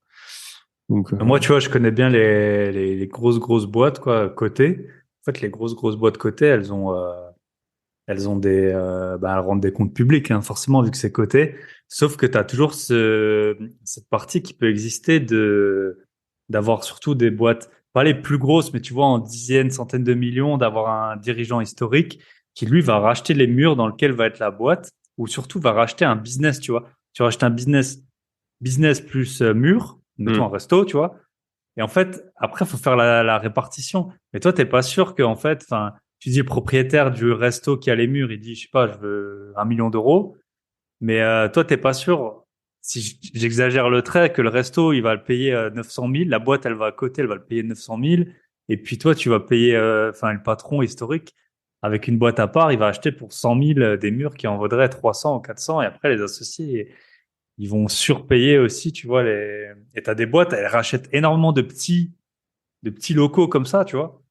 Donc, Moi, tu vois, je connais bien les grosses boîtes, quoi, cotées. En fait, les grosses boîtes cotées, elles ont elles rendent des comptes publics, hein, forcément, vu que c'est coté. Sauf que tu as toujours cette partie qui peut exister d'avoir surtout des boîtes, pas les plus grosses, mais tu vois, en dizaines, centaines de millions, d'avoir un dirigeant historique qui, lui, va racheter les murs dans lesquels va être la boîte, ou surtout va racheter un business, tu vois. Tu rachètes un business plus mur, mettons hmm. un resto, tu vois. Et en fait, après, il faut faire la répartition. Mais toi, t'es pas sûr que, en fait, enfin, tu dis le propriétaire du resto qui a les murs, il dit, je sais pas, je veux 1 million d'euros. Mais toi, t'es pas sûr, si j'exagère le trait, que le resto, il va le payer 900 000, la boîte, elle va à côté, elle va le payer 900 000. Et puis toi, tu vas payer, enfin, le patron historique, avec une boîte à part, il va acheter pour 100 000 des murs qui en vaudraient 300 ou 400. Et après, les associés, ils vont surpayer aussi, tu vois, et t'as des boîtes, elles rachètent énormément de petits locaux comme ça, tu vois.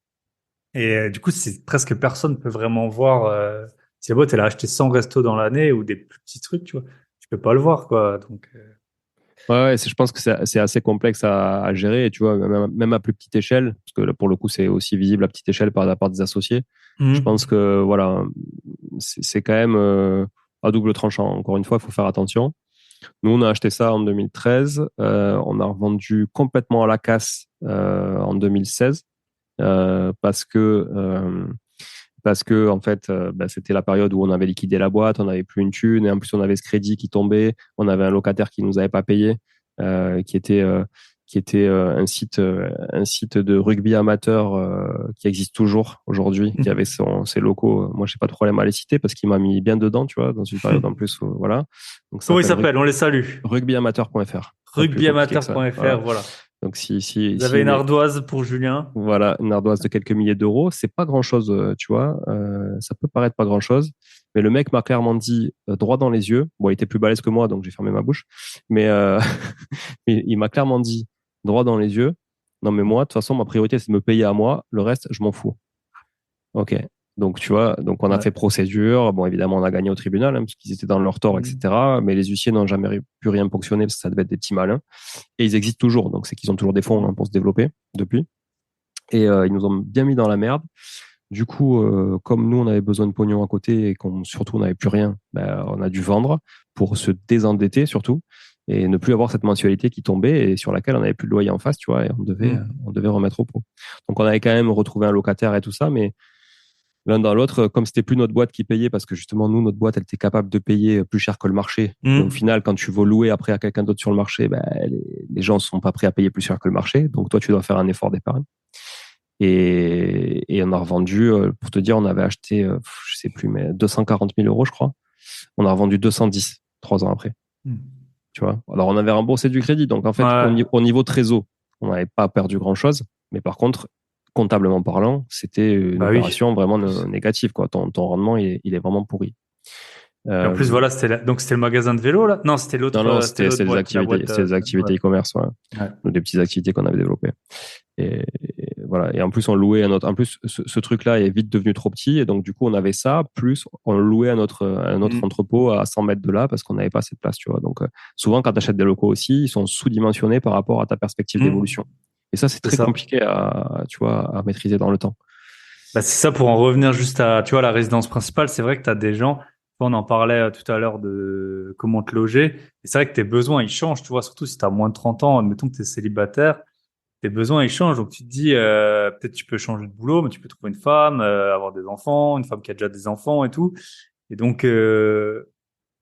Et du coup, c'est presque personne peut vraiment voir si la boîte, elle a acheté 100 restos dans l'année ou des plus petits trucs, tu vois. Tu peux pas le voir, quoi. Donc, Ouais, je pense que c'est assez complexe à gérer, et tu vois, même à plus petite échelle, parce que là, pour le coup, c'est aussi visible à petite échelle par la part des associés. Je pense Mhm. que voilà, c'est quand même à double tranchant. Encore une fois, il faut faire attention. Nous, on a acheté ça en 2013. On a revendu complètement à la casse en 2016 parce que en fait, bah, c'était la période où on avait liquidé la boîte, on n'avait plus une thune, et en plus on avait ce crédit qui tombait, on avait un locataire qui nous avait pas payé, euh, qui était euh, qui était un site de rugby amateur qui existe toujours aujourd'hui, qui avait ses locaux. Moi, j'ai pas de problème à les citer parce qu'il m'a mis bien dedans, tu vois, dans une période en plus, voilà. Donc ça Comment il s'appelle s'appelle? On les salue. rugbyamateur.fr. Pas plus compliqué que ça. Rugbyamateur.fr, Voilà. voilà. Donc Vous avez si une ardoise pour Julien. voilà, une ardoise de quelques milliers d'euros, c'est pas grand-chose, tu vois. Ça peut paraître pas grand-chose, mais le mec m'a clairement dit droit dans les yeux. Bon, il était plus balèze que moi, donc j'ai fermé ma bouche. Mais il m'a clairement dit droit dans les yeux. Non, mais moi, de toute façon, ma priorité, c'est de me payer à moi. Le reste, je m'en fous. Ok. Donc, tu vois, donc on a Ouais. fait procédure. Bon, évidemment, on a gagné au tribunal, hein, parce qu'ils étaient dans leur tort, Mhm. etc. Mais les huissiers n'ont jamais pu rien ponctionner parce que ça devait être des petits malins. Et ils existent toujours. Donc, c'est qu'ils ont toujours des fonds hein, pour se développer depuis. Et ils nous ont bien mis dans la merde. Du coup, comme nous, on avait besoin de pognon à côté et qu'on surtout on n'avait plus rien, ben, on a dû vendre pour se désendetter surtout et ne plus avoir cette mensualité qui tombait et sur laquelle on n'avait plus de loyer en face, tu vois, et Mhm. on devait remettre au pot. Donc on avait quand même retrouvé un locataire et tout ça, mais l'un dans l'autre, comme c'était plus notre boîte qui payait, parce que justement nous, notre boîte, elle était capable de payer plus cher que le marché. Et au Mhm. final, quand tu veux louer après à quelqu'un d'autre sur le marché, ben, les gens sont pas prêts à payer plus cher que le marché. Donc toi, tu dois faire un effort d'épargne. Et on a revendu, pour te dire, on avait acheté, je sais plus, mais 240 000 euros, je crois. On a revendu 210, 3 ans après. Mhm. Tu vois. Alors, on avait remboursé du crédit. Donc, en fait, Ouais. au niveau trésor, on n'avait pas perdu grand-chose. Mais par contre, comptablement parlant, c'était une Bah oui. opération vraiment négative, quoi. Ton rendement, il est vraiment pourri. Et en plus, Euh, voilà, donc c'était le magasin de vélo, là? Non, non, non, c'était l'autre boîte, la boîte. c'était des Ouais. activités e-commerce, ouais. Ouais. Des petites activités qu'on avait développées. Et voilà. Et en plus, on louait en plus, ce truc-là est vite devenu trop petit. Et donc, du coup, on avait ça, plus on louait à notre Mhm. entrepôt à 100 mètres de là parce qu'on n'avait pas assez de place, tu vois. Donc, souvent, quand tu achètes des locaux aussi, ils sont sous-dimensionnés par rapport à ta perspective d'évolution. Mhm. Et ça, c'est C'est très ça. compliqué tu vois, à maîtriser dans le temps. Bah, c'est ça pour en revenir juste à, tu vois, la résidence principale. C'est vrai que tu as des gens. On en parlait tout à l'heure de comment te loger. Et c'est vrai que tes besoins, ils changent, tu vois, surtout si tu as moins de 30 ans, admettons que tu es célibataire, tes besoins, ils changent. Donc, tu te dis, peut-être tu peux changer de boulot, mais tu peux trouver une femme, avoir des enfants, une femme qui a déjà des enfants et tout. Et donc,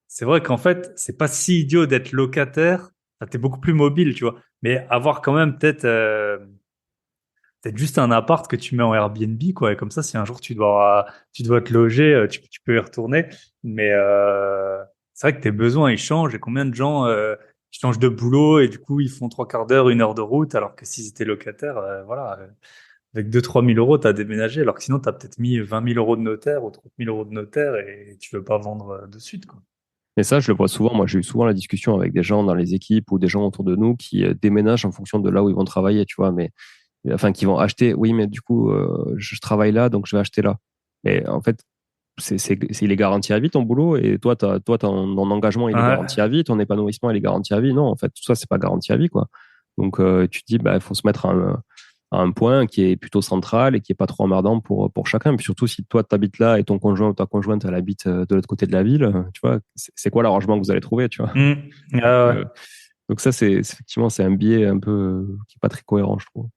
c'est vrai qu'en fait, c'est pas si idiot d'être locataire. Enfin, t'es beaucoup plus mobile, tu vois. Mais avoir quand même peut-être juste un appart que tu mets en Airbnb, quoi. Et comme ça, si un jour tu dois te loger, tu peux y retourner. Mais c'est vrai que tes besoins, ils changent. Et combien de gens changent de boulot et du coup, ils font trois quarts d'heure, une heure de route, alors que s'ils étaient locataires, voilà, avec 2 000 à 3 000 euros, t'as déménagé, alors que sinon, t'as peut-être mis 20 000 euros de notaire ou 30 000 euros de notaire et tu veux pas vendre de suite, quoi. Et ça, je le vois souvent. Moi, j'ai eu souvent la discussion avec des gens dans les équipes ou des gens autour de nous qui déménagent en fonction de là où ils vont travailler, tu vois, mais enfin, qui vont acheter. Oui, mais du coup, je travaille là, donc je vais acheter là. Et en fait, il est garanti à vie ton boulot et toi, ton engagement, il est garanti Ouais, à vie, ton épanouissement, il est garanti à vie. Non, en fait, tout ça, c'est pas garanti à vie, quoi. Donc, tu te dis, bah, il faut se mettre à un point qui est plutôt central et qui est pas trop emmerdant pour chacun. Puis surtout, si toi, tu habites là et ton conjoint ou ta conjointe, elle habite de l'autre côté de la ville, tu vois, c'est quoi l'arrangement que vous allez trouver, tu vois? mmh. Donc, Ah ouais. donc ça, effectivement, c'est un biais un peu qui est pas très cohérent, je trouve.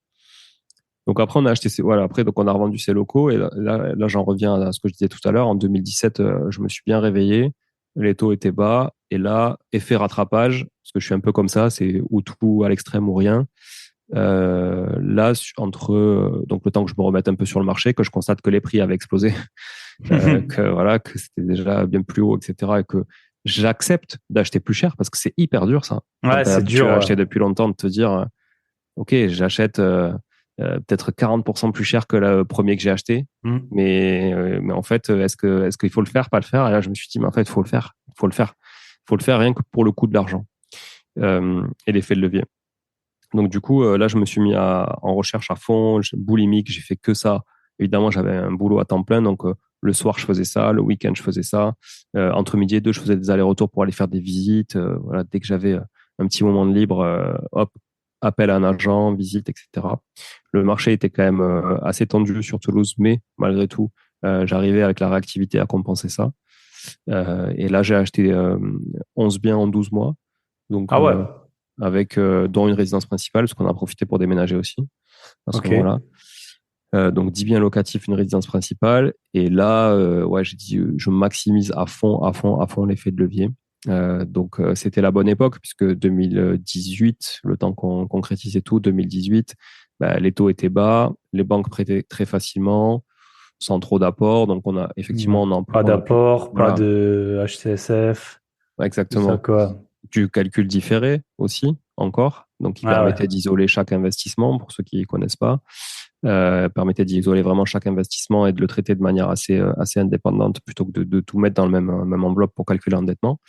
Donc après, on a acheté voilà, après, donc on a revendu ces locaux et là, j'en reviens à ce que je disais tout à l'heure. En 2017, je me suis bien réveillé. Les taux étaient bas et là, effet rattrapage, parce que je suis un peu comme ça, c'est ou tout à l'extrême ou rien. Là, entre donc le temps que je me remette un peu sur le marché, que je constate que les prix avaient explosé, que voilà, que c'était déjà bien plus haut, etc. Et que j'accepte d'acheter plus cher parce que c'est hyper dur ça. Quand Ouais, tu es c'est habitué dur, à ouais. acheter depuis longtemps, de te dire, ok, j'achète peut-être 40% plus cher que le premier que j'ai acheté, Mmh. mais en fait, est-ce qu'il faut le faire, pas le faire? Et là, je me suis dit, mais en fait, il faut le faire, il faut le faire, il faut le faire rien que pour le coût de l'argent et l'effet de levier. Donc du coup, là, je me suis mis en recherche à fond, boulimique, j'ai fait que ça. Évidemment, j'avais un boulot à temps plein, donc le soir, je faisais ça, le week-end, je faisais ça. Entre midi et deux, je faisais des allers-retours pour aller faire des visites. Voilà, dès que j'avais un petit moment de libre, hop, appel à un agent, visite, etc. Le marché était quand même assez tendu sur Toulouse, mais malgré tout, j'arrivais avec la réactivité à compenser ça. Et là, j'ai acheté 11 biens en 12 mois. Donc, Ah ouais, avec dont une résidence principale, parce qu'on a profité pour déménager aussi à ce ok. moment-là. Donc 10 biens locatifs, une résidence principale. Et là, ouais, j'ai dit, je maximise à fond, à fond, à fond l'effet de levier. Donc c'était la bonne époque, puisque 2018, le temps qu'on concrétisait tout, 2018, bah, les taux étaient bas, les banques prêtaient très facilement, sans trop d'apport. Donc on a Ouais. effectivement, Pas on a pu, d'apport, pas voilà, de HCSF, tout ça, exactement. quoi. Du calcul différé aussi, encore, donc qui Ah ouais. permettait d'isoler chaque investissement, pour ceux qui ne connaissent pas, permettait d'isoler vraiment chaque investissement et de le traiter de manière assez indépendante plutôt que de tout mettre dans le même enveloppe pour calculer l'endettement.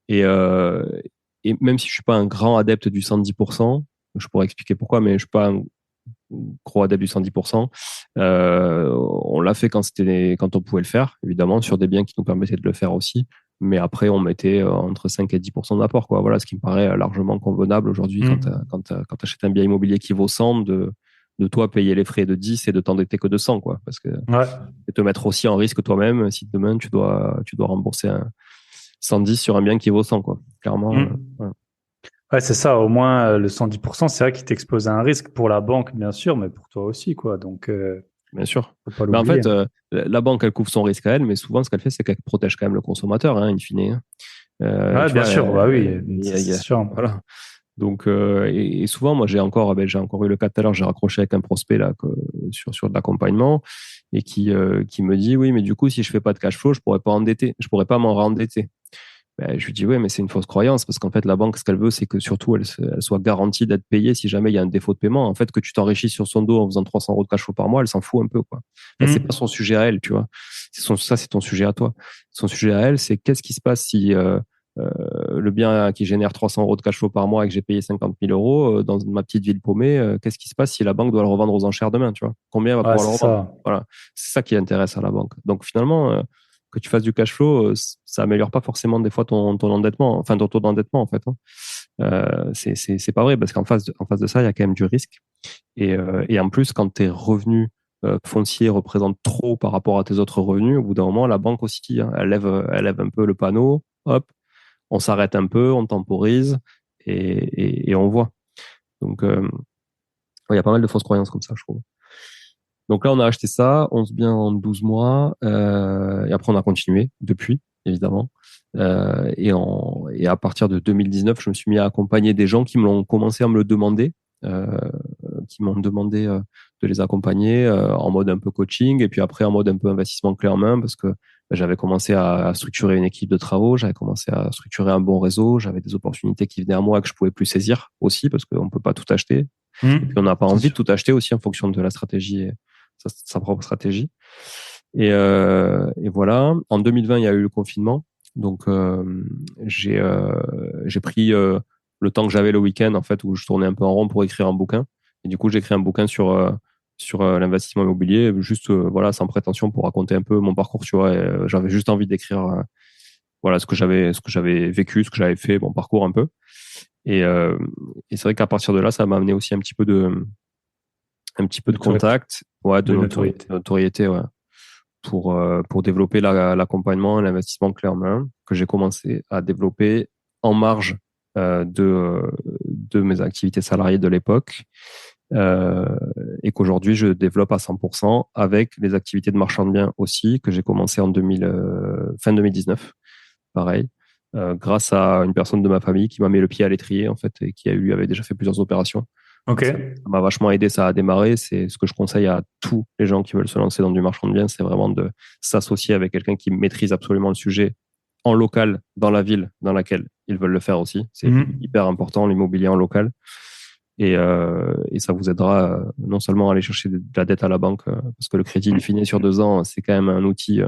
Et, euh, et même si je suis pas un grand adepte du 110%, je pourrais expliquer pourquoi, mais je suis pas un gros adepte du 110%. On l'a fait quand on pouvait le faire, évidemment, sur des biens qui nous permettaient de le faire aussi. Mais après, on mettait entre 5 et 10% d'apport, quoi. Voilà, ce qui me paraît largement convenable aujourd'hui Hmm. quand tu achètes un bien immobilier qui vaut 100, de toi payer les frais de 10 et de t'endetter que de 100, quoi. Parce que Ouais. et te mettre aussi en risque toi-même si demain tu dois rembourser un 110 sur un bien qui vaut 100, quoi. Clairement, Hmm. voilà. Ouais, c'est ça. Au moins, le 110%, c'est vrai qu'il t'expose à un risque pour la banque, bien sûr, mais pour toi aussi, quoi. Donc, Bien sûr. faut pas Mais en l'oublier. fait, la banque, elle couvre son risque à elle, mais souvent, ce qu'elle fait, c'est qu'elle protège quand même le consommateur, hein, in fine, hein. Ouais, Tu bien vois, sûr. Bah oui, ça, il y c'est a- sûr. voilà. Donc, et souvent, moi, j'ai encore eu le cas tout à l'heure, j'ai raccroché avec un prospect là, sur de l'accompagnement et qui me dit, oui, mais du coup, si je fais pas de cash flow, je pourrais pas m'en rendetter. Ben, je lui dis, oui, mais c'est une fausse croyance parce qu'en fait, la banque, ce qu'elle veut, c'est que surtout, elle soit garantie d'être payée si jamais il y a un défaut de paiement. En fait, que tu t'enrichis sur son dos en faisant 300 euros de cash flow par mois, elle s'en fout un peu, quoi. Enfin, c'est pas Hmm. son sujet à elle, tu vois. Ça, c'est ton sujet à toi. Son sujet à elle, c'est qu'est-ce qui se passe si euh, le bien qui génère 300 euros de cash flow par mois et que j'ai payé 50 000 euros dans ma petite ville paumée, qu'est-ce qui se passe si la banque doit le revendre aux enchères demain, tu vois? Combien elle va Ouais, pouvoir le c'est revendre? ça. Voilà. C'est ça qui intéresse à la banque. Donc finalement, que tu fasses du cash flow, ça améliore pas forcément des fois ton endettement, enfin ton taux d'endettement en fait, hein. C'est pas vrai parce en face de ça, il y a quand même du risque. Et en plus, quand tes revenus foncier représente trop par rapport à tes autres revenus, au bout d'un moment, la banque aussi, hein, elle lève un peu le panneau, hop, on s'arrête un peu, on temporise et on voit. Donc, il y a pas mal de fausses croyances comme ça, je trouve. Donc là, on a acheté ça, 11 biens en 12 mois, et après, on a continué depuis, évidemment. Et à partir de 2019, je me suis mis à accompagner des gens qui m'ont commencé à me le demander, euh, qui m'ont demandé de les accompagner en mode un peu coaching, et puis après en mode un peu investissement clé en main, parce que j'avais commencé à structurer une équipe de travaux, j'avais commencé à structurer un bon réseau, j'avais des opportunités qui venaient à moi que je pouvais plus saisir aussi, parce qu'on peut pas tout acheter. Et puis on n'a pas C'est envie de sûr. tout acheter aussi en fonction de la stratégie, sa propre stratégie. Et voilà. En 2020, il y a eu le confinement. Donc, j'ai pris le temps que j'avais le week-end, en fait, où je tournais un peu en rond pour écrire un bouquin. Et du coup, j'ai écrit un bouquin sur l'investissement immobilier, juste, voilà, sans prétention pour raconter un peu mon parcours, tu vois. J'avais juste envie d'écrire, voilà, ce que j'avais vécu, ce que j'avais fait, mon parcours un peu. Et, euh, et c'est vrai qu'à partir de là, ça m'a amené aussi un petit peu de Notoriété. contact, ouais, De notoriété. notoriété, ouais, pour développer l'accompagnement et l'investissement clé en main que j'ai commencé à développer en marge de mes activités salariées de l'époque euh, et qu'aujourd'hui je développe à 100% avec les activités de marchand de biens aussi que j'ai commencé en 2000, fin 2019, pareil. Grâce à une personne de ma famille qui m'a mis le pied à l'étrier en fait et qui avait déjà fait plusieurs opérations. Ok. Ça m'a vachement aidé, ça a démarré. C'est ce que je conseille à tous les gens qui veulent se lancer dans du marchand de biens, c'est vraiment de s'associer avec quelqu'un qui maîtrise absolument le sujet en local, dans la ville dans laquelle ils veulent le faire aussi. C'est Mhm. hyper important, l'immobilier en local. Et ça vous aidera non seulement à aller chercher de la dette à la banque, parce que le crédit in fine sur 2 ans, c'est quand même un outil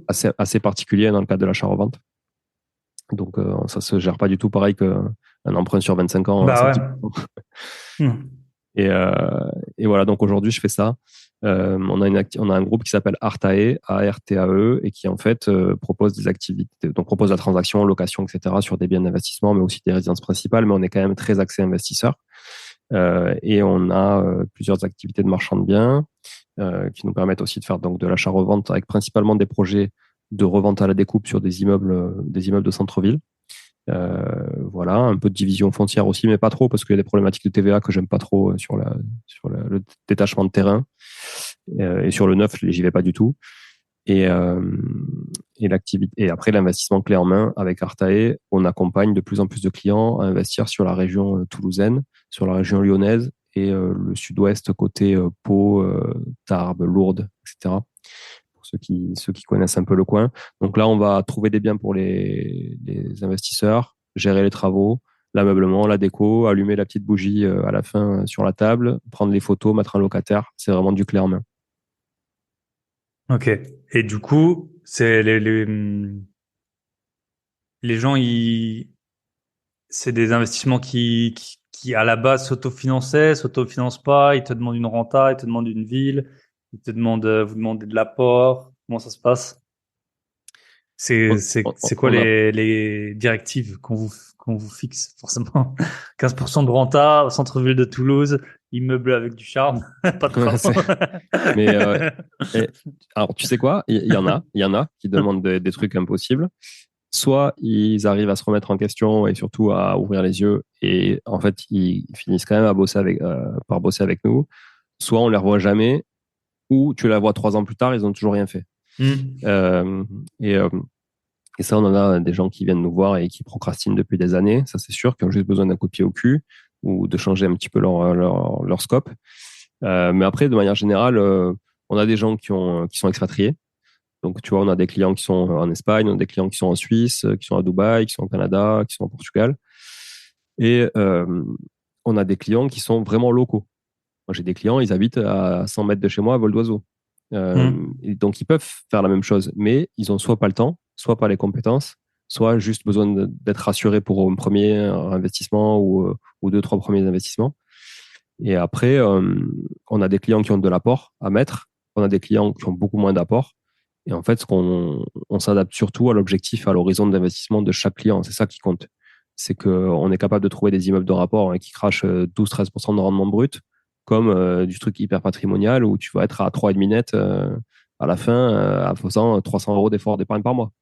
assez particulier dans le cadre de l'achat-revente. Donc ça se gère pas du tout pareil qu'un emprunt sur 25 ans, Bah c'est ouais. type. Hmm. Et, euh, et voilà, donc aujourd'hui, je fais ça. On a un groupe qui s'appelle Artae, ARTAE, et qui en fait propose des activités, donc propose la transaction, location, etc. sur des biens d'investissement, mais aussi des résidences principales. Mais on est quand même très axé investisseur. Et on a plusieurs activités de marchand de biens qui nous permettent aussi de faire donc de l'achat-revente avec principalement des projets de revente à la découpe sur des immeubles de centre-ville. Voilà, un peu de division foncière aussi, mais pas trop parce qu'il y a des problématiques de TVA que j'aime pas trop le détachement de terrain. Et sur le neuf, j'y vais pas du tout. Et, euh, et l'activité. Et après, l'investissement clé en main avec Artae, on accompagne de plus en plus de clients à investir sur la région toulousaine, sur la région lyonnaise et le sud-ouest côté Pau, Tarbes, Lourdes, etc. Pour ceux qui connaissent un peu le coin. Donc là, on va trouver des biens pour les investisseurs, gérer les travaux, l'ameublement, la déco, allumer la petite bougie à la fin sur la table, prendre les photos, mettre un locataire. C'est vraiment du clé en main. Ok. Et du coup, c'est les gens, c'est des investissements qui à la base s'autofinançaient, s'autofinancent pas, ils te demandent une renta, ils te demandent une ville, ils te demandent, vous demandez de l'apport. Comment ça se passe? On, C'est quoi on a les directives qu'on vous fixe, forcément? 15% de renta au centre-ville de Toulouse, immeuble avec du charme, pas de travaux. Mais et- alors, tu sais quoi? Il y en a qui demandent des trucs impossibles. Soit ils arrivent à se remettre en question et surtout à ouvrir les yeux et en fait ils finissent quand même par bosser avec nous. Soit on les revoit jamais ou tu la vois 3 ans plus tard, ils ont toujours rien fait. Hmm. Euh, et, euh, et ça, on en a des gens qui viennent nous voir et qui procrastinent depuis des années, ça c'est sûr, qui ont juste besoin d'un coup de pied au cul ou de changer un petit peu leur scope. Mais après, de manière générale, on a des gens qui sont expatriés. Donc, tu vois, on a des clients qui sont en Espagne, on a des clients qui sont en Suisse, qui sont à Dubaï, qui sont au Canada, qui sont au Portugal. Et on a des clients qui sont vraiment locaux. Moi, j'ai des clients, ils habitent à 100 mètres de chez moi à vol d'oiseau. Hmm. Et donc, ils peuvent faire la même chose, mais ils ont soit pas le temps, soit pas les compétences, soit juste besoin d'être rassurés pour un premier investissement ou deux, trois premiers investissements. Et après, on a des clients qui ont de l'apport à mettre, on a des clients qui ont beaucoup moins d'apport. Et en fait, on s'adapte surtout à l'objectif, à l'horizon d'investissement de chaque client. C'est ça qui compte. C'est qu'on est capable de trouver des immeubles de rapport qui crachent 12-13% de rendement brut. comme du truc hyper patrimonial où tu vas être à 3,5 net à la fin en faisant 300 euros d'effort d'épargne par mois.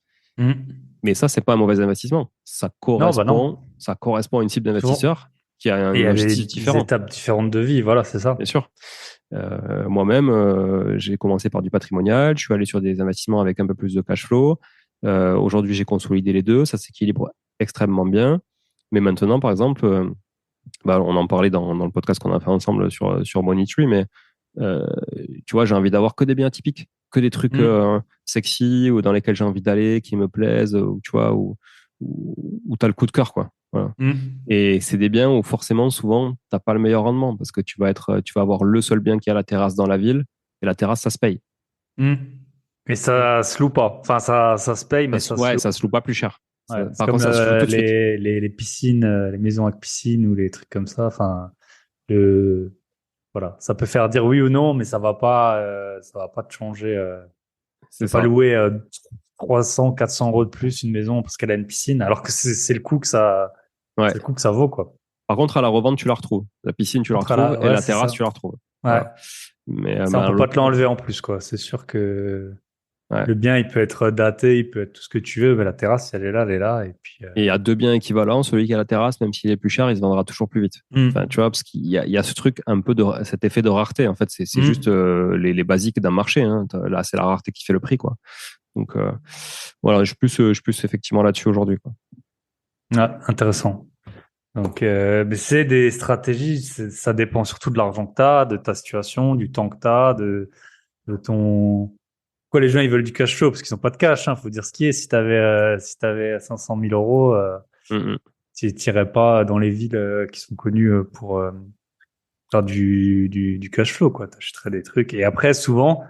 Mais ça, c'est pas un mauvais investissement. Non, bah non. Ça correspond à une cible Souvent. d'investisseur qui a Et il y un a objectif des différent, étapes différentes de vie, voilà, c'est ça. bien sûr. Moi-même, j'ai commencé par du patrimonial, je suis allé sur des investissements avec un peu plus de cash flow. Aujourd'hui, j'ai consolidé les deux, ça s'équilibre extrêmement bien. Mais maintenant, par exemple, on en parlait dans le podcast qu'on a fait ensemble sur Money Tree, mais tu vois, j'ai envie d'avoir que des biens typiques, que des trucs sexy ou dans lesquels j'ai envie d'aller, qui me plaisent, ou tu vois, où t'as le coup de cœur, quoi. Voilà. Et c'est des biens où forcément, souvent, t'as pas le meilleur rendement parce que tu vas avoir le seul bien qui a la terrasse dans la ville et la terrasse, ça se paye. Mais ça se loue pas. Enfin, ça se paye, mais ça se Ouais, loue. ça se loue pas plus cher. Ouais, c'est Par comme contre, ça se loue tout de suite. les piscines, les maisons avec piscine ou les trucs comme ça. Enfin, voilà, ça peut faire dire oui ou non, mais ça va pas te changer. Tu C'est peux pas ça. louer 300, 400 euros de plus une maison parce qu'elle a une piscine, alors que c'est le coût que Ouais. c'est le coût que ça vaut, quoi. Par contre, à la revente, tu la retrouves. La piscine, tu la retrouves et Ouais, la c'est terrasse, ça. tu la retrouves. Ouais. Voilà. Mais Ça, on peut pas te l'enlever en plus, quoi. C'est sûr que ouais. le bien, il peut être daté, il peut être tout ce que tu veux, mais la terrasse, si elle est là, elle est là. Et puis, Et il y a deux biens équivalents. Celui qui a la terrasse, même s'il est plus cher, il se vendra toujours plus vite. Enfin, tu vois, parce qu'il y a ce truc un peu cet effet de rareté. En fait, c'est juste les basiques d'un marché. Hein. Là, c'est la rareté qui fait le prix, quoi. Donc, voilà, je suis plus effectivement là-dessus aujourd'hui, quoi. Ouais, intéressant. Donc, mais c'est des stratégies, ça dépend surtout de l'argent que tu as, de ta situation, du temps que tu as, de ton. Pourquoi les gens ils veulent du cash flow? Parce qu'ils n'ont pas de cash, hein, faut dire ce qui est. Si t'avais 500 000 euros, Mm, tu n'irais pas dans les villes qui sont connues pour faire du cash flow, quoi. Tu achèterais des trucs. Et après, souvent,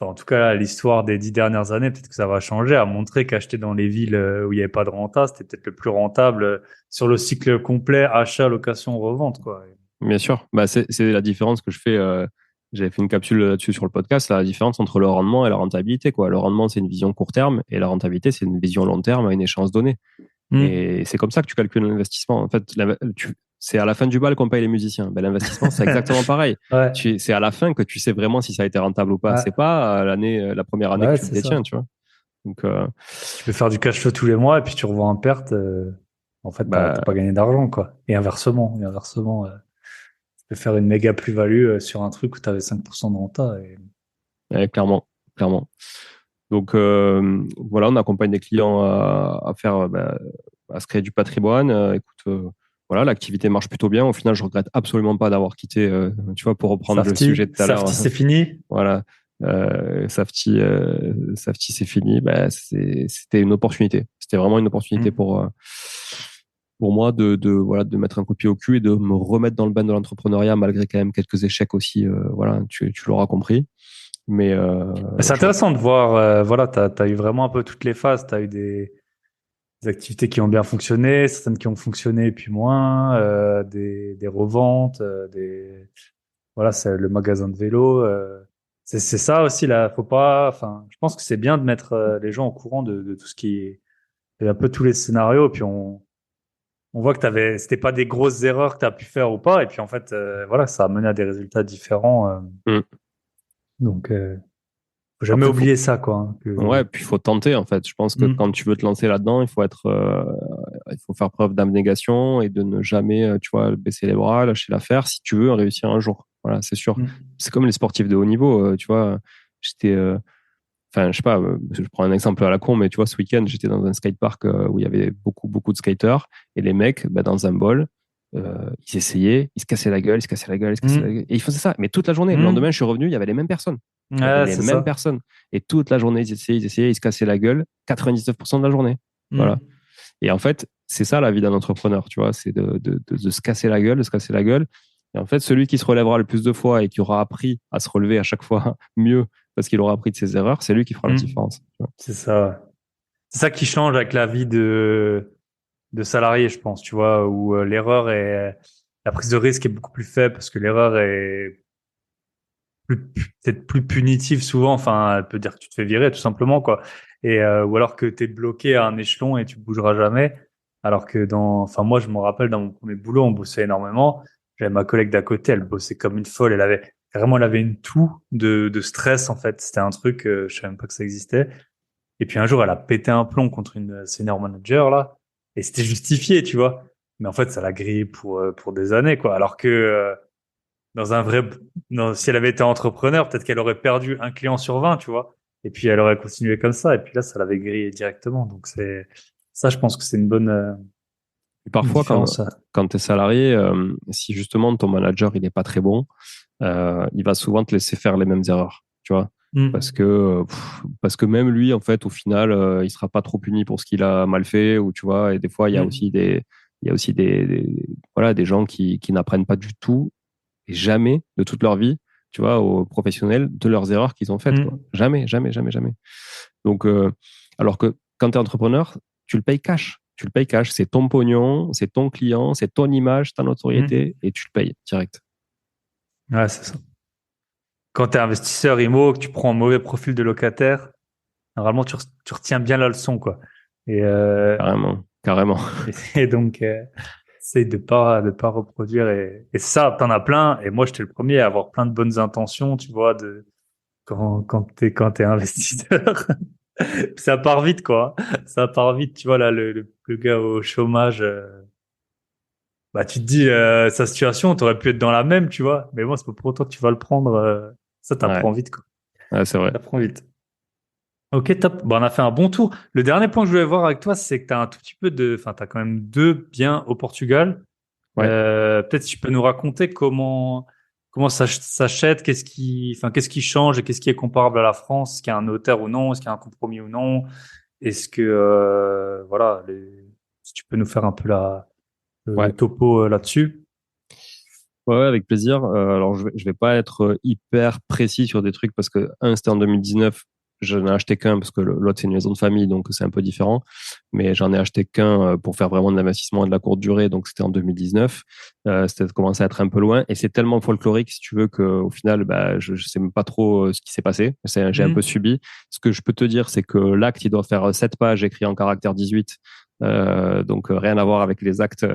enfin, en tout cas, l'histoire des 10 dernières années, peut-être que ça va changer, a montré qu'acheter dans les villes où il n'y avait pas de renta, c'était peut-être le plus rentable sur le cycle complet, achat, location, revente, quoi. bien sûr. Bah, c'est la différence que je fais. J'avais fait une capsule là-dessus sur le podcast. La différence entre le rendement et la rentabilité, quoi. Le rendement, c'est une vision court terme et la rentabilité, c'est une vision long terme à une échéance donnée. Et c'est comme ça que tu calcules l'investissement. En fait, c'est à la fin du bal qu'on paye les musiciens. Ben, l'investissement, c'est exactement pareil. Ouais, C'est à la fin que tu sais vraiment si ça a été rentable ou pas. ouais, C'est pas la première année que ouais, tu le c'est ça. détiens, tu vois. Donc, Tu peux faire du cash flow tous les mois et puis tu revends en perte. En fait, t'as bah, pas gagné d'argent, quoi. Et inversement, tu peux faire une méga plus-value sur un truc où tu avais 5% de renta. ouais, clairement, clairement. Donc, voilà, on accompagne des clients à faire, à se créer du patrimoine. Écoute, voilà, l'activité marche plutôt bien. Au final, je regrette absolument pas d'avoir quitté, tu vois, pour reprendre le sujet de tout à l'heure. Safety, c'est fini. Voilà, Safety, c'est fini. Bah, c'était une opportunité. C'était vraiment une opportunité pour moi voilà, de mettre un coup de pied au cul et de me remettre dans le bain de l'entrepreneuriat malgré quand même quelques échecs aussi. Voilà, tu l'auras compris. Mais C'est intéressant de voir, voilà, tu as eu vraiment un peu toutes les phases. Tu as eu des activités qui ont bien fonctionné, certaines qui ont fonctionné puis moins, des reventes, voilà, c'est le magasin de vélo. C'est ça aussi, là. Faut pas, enfin, je pense que c'est bien de mettre les gens au courant de tout ce qui est, un peu tous les scénarios. Puis on voit que c'était pas des grosses erreurs que tu as pu faire ou pas. Et puis en fait, voilà, ça a mené à des résultats différents. mm. Donc, faut jamais Après, oublier ça, quoi. Hein, ouais, puis il faut tenter en fait. Je pense que quand Hmm. tu veux te lancer là-dedans, il faut faire preuve d'abnégation et de ne jamais, tu vois, baisser les bras, lâcher l'affaire si tu veux réussir un jour. Voilà, c'est sûr. Hmm. C'est comme les sportifs de haut niveau, tu vois. J'étais, enfin, je sais pas, je prends un exemple à la con, mais tu vois, ce week-end, j'étais dans un skatepark où il y avait beaucoup, beaucoup de skaters et les mecs, bah, dans un bol, ils essayaient, ils se cassaient la gueule, ils se cassaient la gueule, ils se cassaient la Hmm. gueule. Et ils faisaient ça, mais toute la journée. Le lendemain, je Hmm. suis revenu, il y avait les mêmes personnes. Il y avait Ouais, les c'est mêmes ça. personnes. Et toute la journée, ils essayaient, ils se cassaient la gueule, 99% de la journée. Voilà. Hmm. Et en fait, c'est ça la vie d'un entrepreneur, tu vois, c'est de se casser la gueule, de se casser la gueule. Et en fait, celui qui se relèvera le plus de fois et qui aura appris à se relever à chaque fois mieux parce qu'il aura appris de ses erreurs, c'est lui qui fera la Hmm. différence. Tu vois. C'est ça. Ouais. C'est ça qui change avec la vie de salarié, je pense, tu vois, où la prise de risque est beaucoup plus faible parce que l'erreur est peut-être plus punitive souvent. Enfin, elle peut dire que tu te fais virer tout simplement, quoi. Ou alors que tu es bloqué à un échelon et tu bougeras jamais. Alors que enfin, moi, je me rappelle dans mon premier boulot, on bossait énormément. j'avais ma collègue d'à côté, elle bossait comme une folle. Elle avait une toux de stress, en fait. C'était un truc, je savais même pas que ça existait. Et puis un jour, elle a pété un plomb contre une senior manager, là. Et c'était justifié, tu vois. Mais en fait, ça l'a grillé pour des années, quoi. Alors que, dans un vrai, non, si elle avait été entrepreneur, peut-être qu'elle aurait perdu un client sur 20, tu vois. Et puis elle aurait continué comme ça. Et puis là, ça l'avait grillé directement. Donc ça, je pense que c'est une bonne Et parfois, différence. quand tu es salarié, si justement ton manager il n'est pas très bon, il va souvent te laisser faire les mêmes erreurs, tu vois. Hmm. Parce que même lui, en fait, au final, il sera pas trop puni pour ce qu'il a mal fait, ou tu vois. Et des fois, Hmm. il y a aussi voilà, des gens qui n'apprennent pas du tout et jamais de toute leur vie, tu vois, aux professionnels de leurs erreurs qu'ils ont faites, quoi. Hmm. Jamais, jamais, jamais, jamais. Donc, alors que quand tu es entrepreneur, tu le payes cash. Tu le payes cash. C'est ton pognon, c'est ton client, c'est ton image, ta notoriété, Hmm. et tu le payes direct. Ouais, c'est ça. Quand tu es investisseur IMO, que tu prends un mauvais profil de locataire, normalement, tu retiens bien la leçon, quoi. Et, Carrément, carrément. et donc, c'est de pas reproduire. Et ça, t'en as plein. Et moi, j'étais le premier à avoir plein de bonnes intentions, tu vois, quand t'es investisseur. Ça part vite, quoi. Ça part vite, tu vois, là, le gars au chômage, bah, tu te dis, sa situation, t'aurais pu être dans la même, tu vois. Mais bon, c'est pas pour autant que tu vas le prendre. Ça Ouais, t'apprend vite, quoi. ouais, c'est vrai. T'apprends vite. Ok, top. Bon, on a fait un bon tour. Le dernier point que je voulais voir avec toi, c'est que tu as un tout petit peu enfin, tu as quand même deux biens au Portugal. Ouais. Peut-être si tu peux nous raconter comment ça s'achète, qu'est-ce qui change et qu'est-ce qui est comparable à la France, est-ce qu'il y a un notaire ou non, est-ce qu'il y a un compromis ou non, est-ce que voilà, si tu peux nous faire un peu le Ouais. topo là-dessus. Ouais, ouais, avec plaisir. Alors, je vais pas être hyper précis sur des trucs parce que, un, c'était en 2019. Je n'ai acheté qu'un parce que l'autre, c'est une maison de famille, donc c'est un peu différent. Mais j'en ai acheté qu'un pour faire vraiment de l'investissement et de la courte durée, donc c'était en 2019. C'était commencé à être un peu loin et c'est tellement folklorique, si tu veux, qu'au final, bah, je sais même pas trop ce qui s'est passé. J'ai un peu Mhm. subi. Ce que je peux te dire, c'est que l'acte, il doit faire 7 pages écrit en caractère 18. Donc, rien à voir avec les actes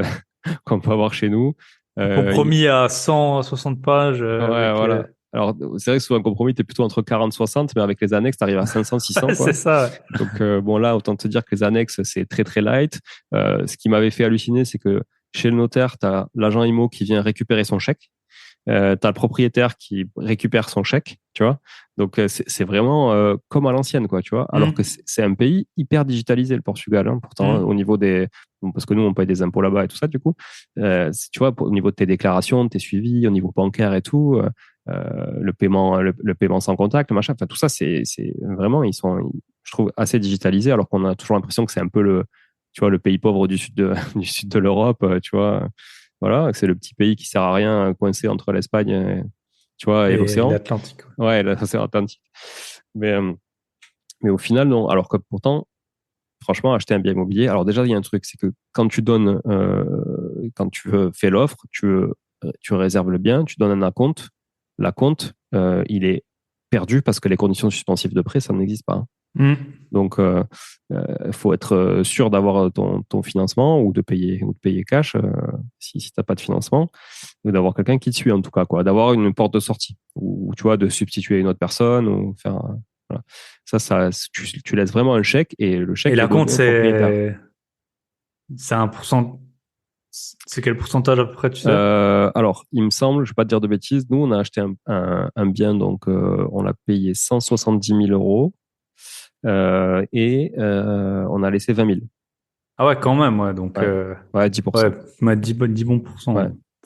qu'on peut avoir chez nous. Un Euh, compromis à 160 pages Ouais, avec. voilà. Alors, c'est vrai que souvent, un compromis, t'es plutôt entre 40-60, mais avec les annexes, t'arrives à 500-600, C'est quoi. ça. Ouais. Donc, bon, là, autant te dire que les annexes, c'est très, très light. Ce qui m'avait fait halluciner, c'est que chez le notaire, t'as l'agent IMO qui vient récupérer son chèque. T'as le propriétaire qui récupère son chèque, tu vois. Donc, c'est vraiment comme à l'ancienne, quoi, tu vois. Alors que Mhm. c'est un pays hyper digitalisé, le Portugal, hein, pourtant, au Mhm. niveau des... bon, parce que nous, on paye des impôts là-bas et tout ça, du coup. Tu vois, au niveau de tes déclarations, de tes suivis, au niveau bancaire et tout, le paiement sans contact, le machin, enfin, tout ça, c'est vraiment, je trouve, assez digitalisés, alors qu'on a toujours l'impression que c'est un peu tu vois, le pays pauvre du sud du sud de l'Europe, tu vois. Voilà, c'est le petit pays qui sert à rien, coincé entre l'Espagne, tu vois, et Et l'océan. l'Atlantique. Ouais. Ouais, l'océan Atlantique. Mais, euh, mais au final, non. Alors que pourtant, franchement, acheter un bien immobilier. Alors déjà, il y a un truc, c'est que quand tu fais l'offre, tu réserves le bien, tu donnes un acompte. L'acompte, il est perdu parce que les conditions suspensives de prêt, ça n'existe pas, hein. Mhm. Donc, faut être sûr d'avoir ton financement ou de payer cash si t'as pas de financement, ou d'avoir quelqu'un qui te suit en tout cas, quoi, d'avoir une porte de sortie ou tu vois de substituer une autre personne ou faire voilà. Tu laisses vraiment un chèque et le Et chèque il la est compte, donné au propriétaire. c'est un pourcent, c'est quel pourcentage à peu près, tu sais? Alors, il me semble, je vais pas te dire de bêtises, nous on a acheté un bien donc on l'a payé 170 000 euros et on a laissé 20 000. Ah ouais, quand même, ouais. Donc, Ouais, ouais, ouais, 10%. m'a dit 10 bons Ouais. pourcents.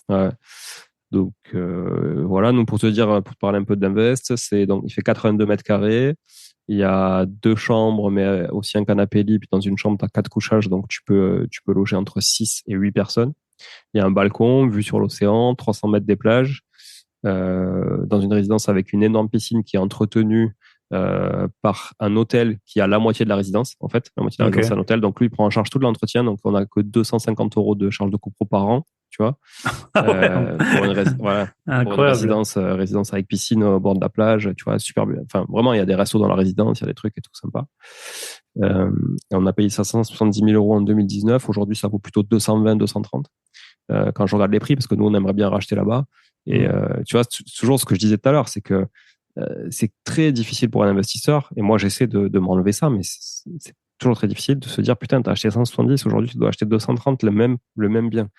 Ouais. Donc voilà, nous pour te dire, pour te parler un peu d'Invest, c'est donc il fait 82 mètres carrés. Il y a deux chambres, mais aussi un canapé lit. Puis dans une chambre, tu as quatre couchages, donc tu peux loger entre 6 et 8 personnes. Il y a un balcon, vue sur l'océan, 300 mètres des plages, dans une résidence avec une énorme piscine qui est entretenue par un hôtel qui a la moitié de la résidence, en fait. La moitié de la Ok. résidence, c'est un hôtel. Donc lui, il prend en charge tout l'entretien. Donc on a que 250 euros de charge de copro par an, tu vois. Ah ouais, Voilà, pour une incroyable. résidence avec piscine au bord de la plage, tu vois, super bien. Enfin, vraiment, il y a des restos dans la résidence, il y a des trucs et tout sympa. Et on a payé ça 170 000 euros en 2019. Aujourd'hui, ça vaut plutôt 220, 230. quand je regarde les prix, parce que nous, on aimerait bien racheter là-bas. Et tu vois, toujours ce que je disais tout à l'heure, c'est que c'est très difficile pour un investisseur. Et moi, j'essaie de m'enlever ça, mais c'est toujours très difficile de se dire, putain, t'as acheté 170, aujourd'hui, tu dois acheter 230, le même bien.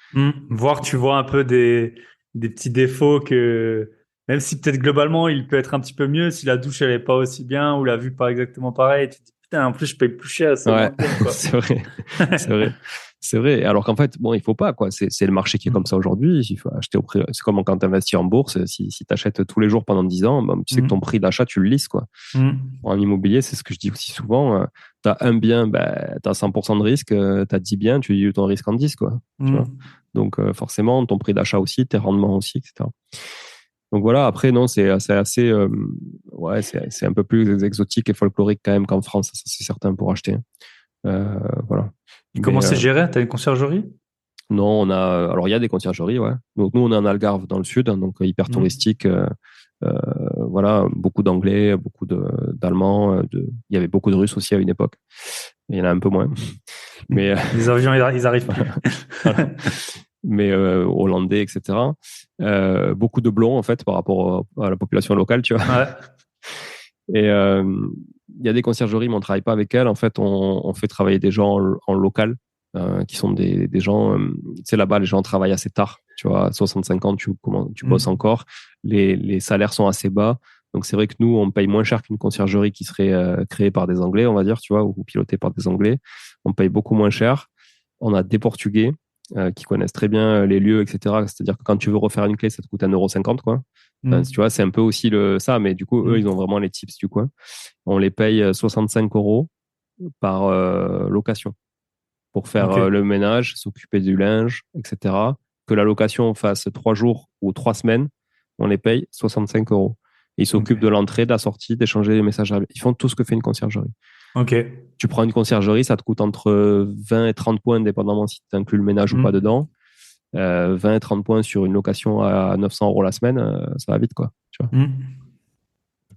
Voir, tu vois un peu des petits défauts que, même si peut-être globalement il peut être un petit peu mieux, si la douche elle est pas aussi bien ou la vue pas exactement pareil, tu te dis putain, en plus je paye plus cher, c'est Ouais, moins bien, quoi. c'est vrai, c'est vrai, c'est vrai. Alors qu'en fait, bon, il faut pas quoi. C'est le marché qui est comme Mm. ça aujourd'hui. Il faut acheter au prix. C'est comme quand tu investis en bourse. Si tu achètes tous les jours pendant 10 ans, ben, tu sais que ton Mm. prix d'achat, tu le lisses quoi. Mm. En immobilier, c'est ce que je dis aussi souvent. Tu as un bien, ben, tu as 100% de risque. Tu as 10 biens, tu dilues ton risque en 10 quoi. Tu vois. Mm. Donc forcément, ton prix d'achat aussi, tes rendements aussi, etc. Donc voilà. Après, non, c'est assez, ouais, c'est un peu plus exotique et folklorique quand même qu'en France. Ça, c'est certain pour acheter. Voilà. Et comment Mais c'est géré? T'as une conciergerie? non, alors il y a des conciergeries, ouais. Donc nous, on est en Algarve dans le sud, hein, donc hyper Mm. touristique. Voilà, beaucoup d'anglais, beaucoup d'allemands. Il y avait beaucoup de Russes aussi à une époque. Il y en a un peu moins, mais Les avions, ils arrivent plus. voilà. Mais hollandais, etc. Beaucoup de blonds en fait par rapport à la population locale, tu vois. Ouais. Et il y a des conciergeries, mais on travaille pas avec elles. En fait, on fait travailler des gens en local, qui sont des gens. Tu sais, là-bas, les gens travaillent assez tard. Tu vois, à 65 ans, tu bosses Mm. encore. Les salaires sont assez bas. Donc, c'est vrai que nous, on paye moins cher qu'une conciergerie qui serait créée par des Anglais, on va dire, tu vois, ou pilotée par des Anglais. On paye beaucoup moins cher. On a des Portugais qui connaissent très bien les lieux, etc. C'est-à-dire que quand tu veux refaire une clé, ça te coûte 1,50 € quoi. Enfin, tu Mm. vois, c'est un peu aussi ça, mais du coup, eux, ils ont Mm. vraiment les tips du coin. On les paye 65 € par location pour faire Ok. le ménage, s'occuper du linge, etc. Que la location fasse 3 jours ou 3 semaines, on les paye 65 €. Ils s'occupent de Ok. l'entrée, de la sortie, d'échanger les messages. Ils font tout ce que fait une conciergerie. Ok. Tu prends une conciergerie, ça te coûte entre 20 et 30 points, dépendamment si tu inclus le ménage ou pas Mm. dedans. 20 et 30 points sur une location à 900 € la semaine, ça va vite, quoi. Tu vois. Mm.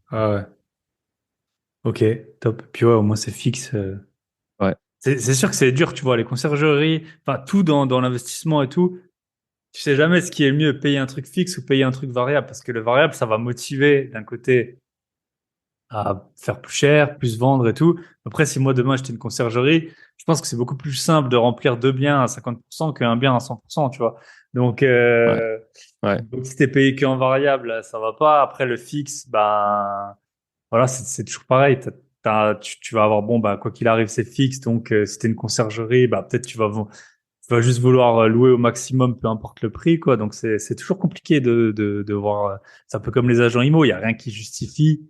Ah ouais. Ok, top. Puis ouais, au moins c'est fixe. Ouais, C'est sûr que c'est dur, tu vois, les conciergeries, enfin tout dans l'investissement et tout. Tu sais jamais ce qui est le mieux, payer un truc fixe ou payer un truc variable, parce que le variable, ça va motiver d'un côté à faire plus cher, plus vendre et tout. Après, si moi demain j'étais une conciergerie, je pense que c'est beaucoup plus simple de remplir deux biens à 50% qu'un bien à 100%, tu vois. Donc, ouais, ouais. donc si t'es payé qu'en variable, ça va pas. Après, le fixe, ben voilà, c'est toujours pareil. Tu vas avoir, bon, bah, quoi qu'il arrive, c'est fixe. Donc, si t'es une conciergerie, bah, peut-être tu vas juste vouloir louer au maximum, peu importe le prix, quoi. Donc, c'est toujours compliqué de voir. C'est un peu comme les agents IMO. Il y a rien qui justifie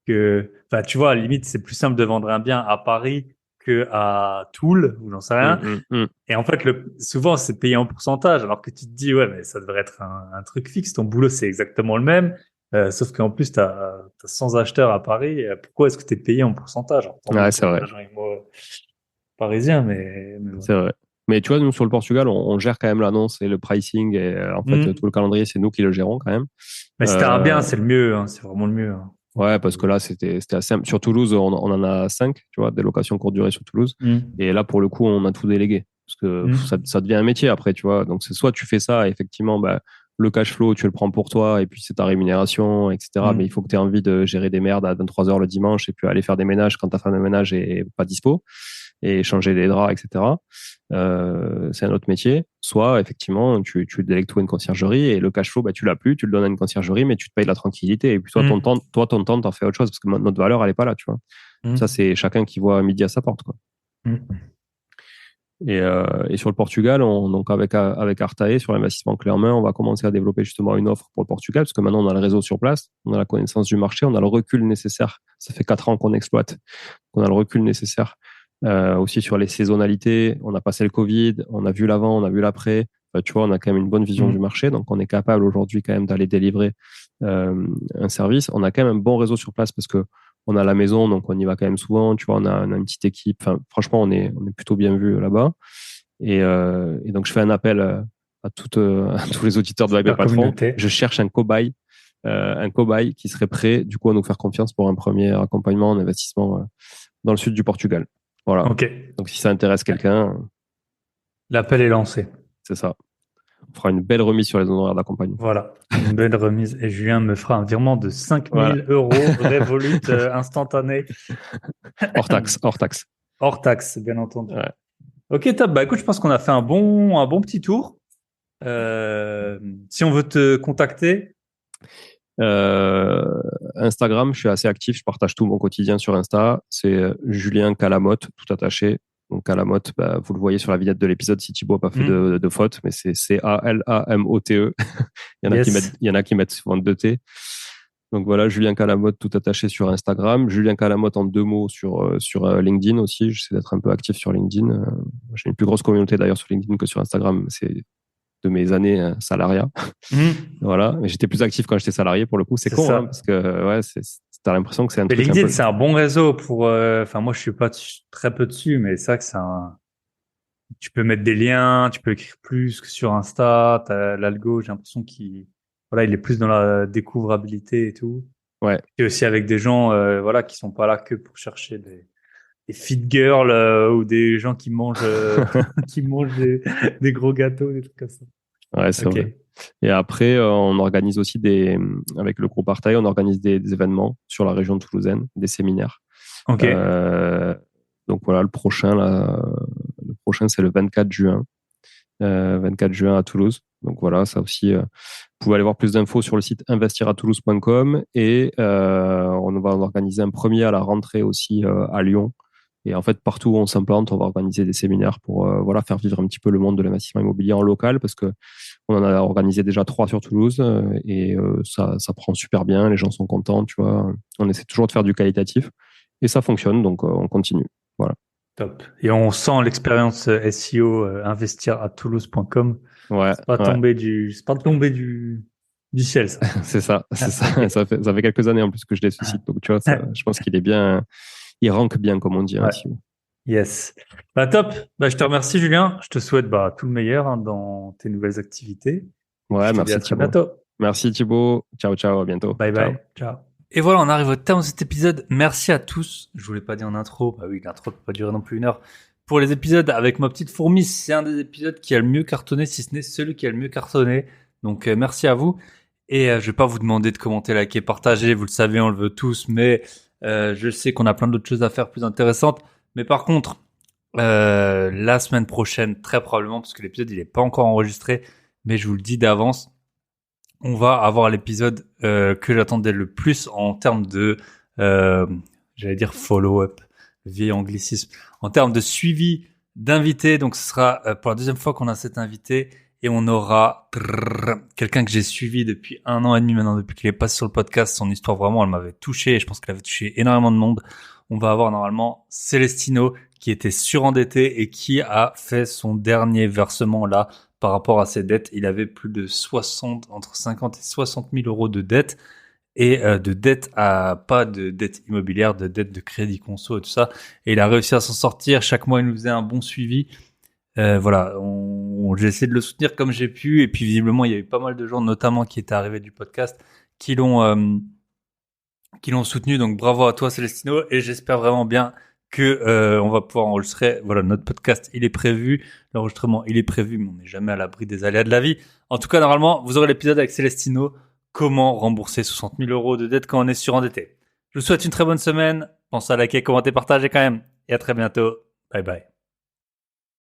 enfin, tu vois, à la limite, c'est plus simple de vendre un bien à Paris que à Toul, ou j'en sais Hum, rien. hum, hum. Et en fait, souvent, c'est payé en pourcentage, alors que tu te dis, ouais, mais ça devrait être un truc fixe. Ton boulot, c'est exactement le même. Sauf qu'en plus, tu as 100 acheteurs à Paris. Pourquoi est-ce que tu es payé en pourcentage? Alors, tant mieux Ouais, pour c'est les vrai. agents immo parisiens, mais ouais. C'est vrai. Mais tu vois, nous, sur le Portugal, on gère quand même l'annonce et le pricing. Et en fait, tout le Hmm. calendrier, c'est nous qui le gérons quand même. Mais si t'as un bien, Euh, c'est le mieux, hein. C'est vraiment le mieux, hein. Donc, ouais, parce que là, c'était assez simple. Sur Toulouse, on en a 5, tu vois, des locations courte durée sur Toulouse. hmm. Et là, pour le coup, on a tout délégué. Parce que Hmm. ça devient un métier après, tu vois. Donc, c'est soit tu fais ça, et effectivement, bah, le cash flow, tu le prends pour toi, et puis c'est ta rémunération, etc. Mais il faut que Hmm. tu aies envie de gérer des merdes à 23 heures le dimanche, et puis aller faire des ménages quand ta femme de ménage est pas dispo, et changer des draps, etc. C'est un autre métier. Soit, effectivement, tu délègues tout à une conciergerie, et le cash flow, bah, tu l'as plus, tu le donnes à une conciergerie, mais tu te payes de la tranquillité. Et puis Hmm. ton temps, t'en fais autre chose, parce que notre valeur, elle est pas là, tu vois. Ça, Hmm. c'est chacun qui voit midi à sa porte, quoi. Hmm. Et sur le Portugal, donc avec Artae, sur l'investissement clé en main, on va commencer à développer justement une offre pour le Portugal, parce que maintenant, on a le réseau sur place, on a la connaissance du marché, on a le recul nécessaire. Ça fait 4 ans qu'on exploite. On a le recul nécessaire. Aussi sur les saisonnalités, on a passé le Covid, on a vu l'avant, on a vu l'après. Tu vois, on a quand même une bonne vision du Hmm. marché, donc on est capable aujourd'hui quand même d'aller délivrer un service. On a quand même un bon réseau sur place parce que on a la maison, donc on y va quand même souvent. Tu vois, on a une petite équipe. Enfin, franchement, on est plutôt bien vu là-bas. Et donc, je fais un appel à tous les auditeurs de Vibe Super Patron. communauté. Je cherche un cobaye qui serait prêt, du coup, à nous faire confiance pour un premier accompagnement en investissement dans le sud du Portugal. Voilà. Ok. Donc, si ça intéresse quelqu'un, L'appel est lancé. c'est ça. On fera une belle remise sur les honoraires d'accompagnement. Voilà, une belle remise. Et Julien me fera un virement de 5 000 Voilà. euros Revolut instantané. Hors taxe, hors taxe. Hors taxe, bien entendu. Ouais. Ok, top. Bah écoute, je pense qu'on a fait un bon petit tour. Si on veut te contacter, Instagram, je suis assez actif, je partage tout mon quotidien sur Insta. C'est Julien Calamotte, tout attaché. Donc Calamotte, bah, vous le voyez sur la vignette de l'épisode si Thibaut n'a pas fait de faute, mais c'est Calamote. Il y en a qui mettent souvent 2T. Donc voilà, Julien Calamotte, tout attaché sur Instagram. Julien Calamotte en 2 mots sur LinkedIn aussi. J'essaie d'être un peu actif sur LinkedIn. J'ai une plus grosse communauté d'ailleurs sur LinkedIn que sur Instagram. C'est de mes années salariat. Voilà. Mais j'étais plus actif quand j'étais salarié pour le coup. C'est con, hein, parce que ouais, t'as l'impression que c'est un truc. LinkedIn, c'est un bon réseau pour. Enfin, moi, je suis pas très peu dessus, mais c'est vrai que tu peux mettre des liens, tu peux écrire plus que sur Insta. T'as l'algo, j'ai l'impression qu'il, voilà, il est plus dans la découvrabilité et tout. Ouais. Et aussi avec des gens, voilà, qui sont pas là que pour chercher des fit girls ou des gens qui mangent, qui mangent des gros gâteaux, des trucs comme ça. Ouais, c'est vrai. Et après, on organise aussi avec le groupe Artaï, on organise des événements sur la région toulousaine, des séminaires. Ok. Donc voilà, le prochain, c'est le 24 juin. 24 juin à Toulouse. Donc voilà, ça aussi, vous pouvez aller voir plus d'infos sur le site investiratoulouse.com et on va organiser un premier à la rentrée aussi à Lyon. Et en fait, partout où on s'implante, on va organiser des séminaires pour voilà, faire vivre un petit peu le monde de l'investissement immobilier en local parce que on en a organisé déjà 3 sur Toulouse et ça prend super bien, les gens sont contents, tu vois. On essaie toujours de faire du qualitatif et ça fonctionne, donc on continue. Voilà. Top. Et on sent l'expérience SEO investiratoulouse.com. Ouais. C'est pas tombé du ciel, ça. C'est ça, c'est ça. Ça fait quelques années en plus que je l'ai ce site, donc tu vois, je pense qu'il est bien, il rank bien comme on dit. Ouais. Yes. Bah top. Bah je te remercie Julien. Je te souhaite tout le meilleur dans tes nouvelles activités. Ouais, merci à très bientôt. Merci Thibaut. Ciao, ciao, à bientôt. Bye bye. Ciao. Et voilà, on arrive au terme de cet épisode. Merci à tous. Je vous l'ai pas dit en intro. Bah oui, l'intro ne peut pas durer non plus 1 heure. Pour les épisodes avec ma petite fourmi, c'est un des épisodes qui a le mieux cartonné, si ce n'est celui qui a le mieux cartonné. Donc merci à vous. Et je vais pas vous demander de commenter, liker, partager. Vous le savez, on le veut tous. Mais je sais qu'on a plein d'autres choses à faire plus intéressantes. Mais par contre, la semaine prochaine, très probablement, parce que l'épisode il est pas encore enregistré, mais je vous le dis d'avance, on va avoir l'épisode que j'attendais le plus en termes de, j'allais dire follow-up, le vieil anglicisme, en termes de suivi d'invités. Donc ce sera pour la deuxième fois qu'on a cet invité et on aura quelqu'un que j'ai suivi depuis 1 an et demi maintenant, depuis qu'il est passé sur le podcast. Son histoire vraiment, elle m'avait touché et je pense qu'elle avait touché énormément de monde. On va avoir normalement Celestino qui était surendetté et qui a fait son dernier versement là par rapport à ses dettes. Il avait plus de entre 50 et 60 000 euros de dettes et de dettes pas de dettes immobilières, de dettes de crédit conso et tout ça. Et il a réussi à s'en sortir. Chaque mois, il nous faisait un bon suivi. Voilà, j'ai essayé de le soutenir comme j'ai pu. Et puis visiblement, il y a eu pas mal de gens, notamment qui étaient arrivés du podcast, qui l'ont soutenu. Donc bravo à toi Celestino et j'espère vraiment bien que on va pouvoir enregistrer. Voilà, notre podcast il est prévu, l'enregistrement il est prévu, mais on n'est jamais à l'abri des aléas de la vie. En tout cas, normalement, vous aurez l'épisode avec Celestino. Comment rembourser 60 000 euros de dette quand on est surendetté. Je vous souhaite une très bonne semaine. Pensez à liker, commenter, partager quand même. Et à très bientôt. Bye bye.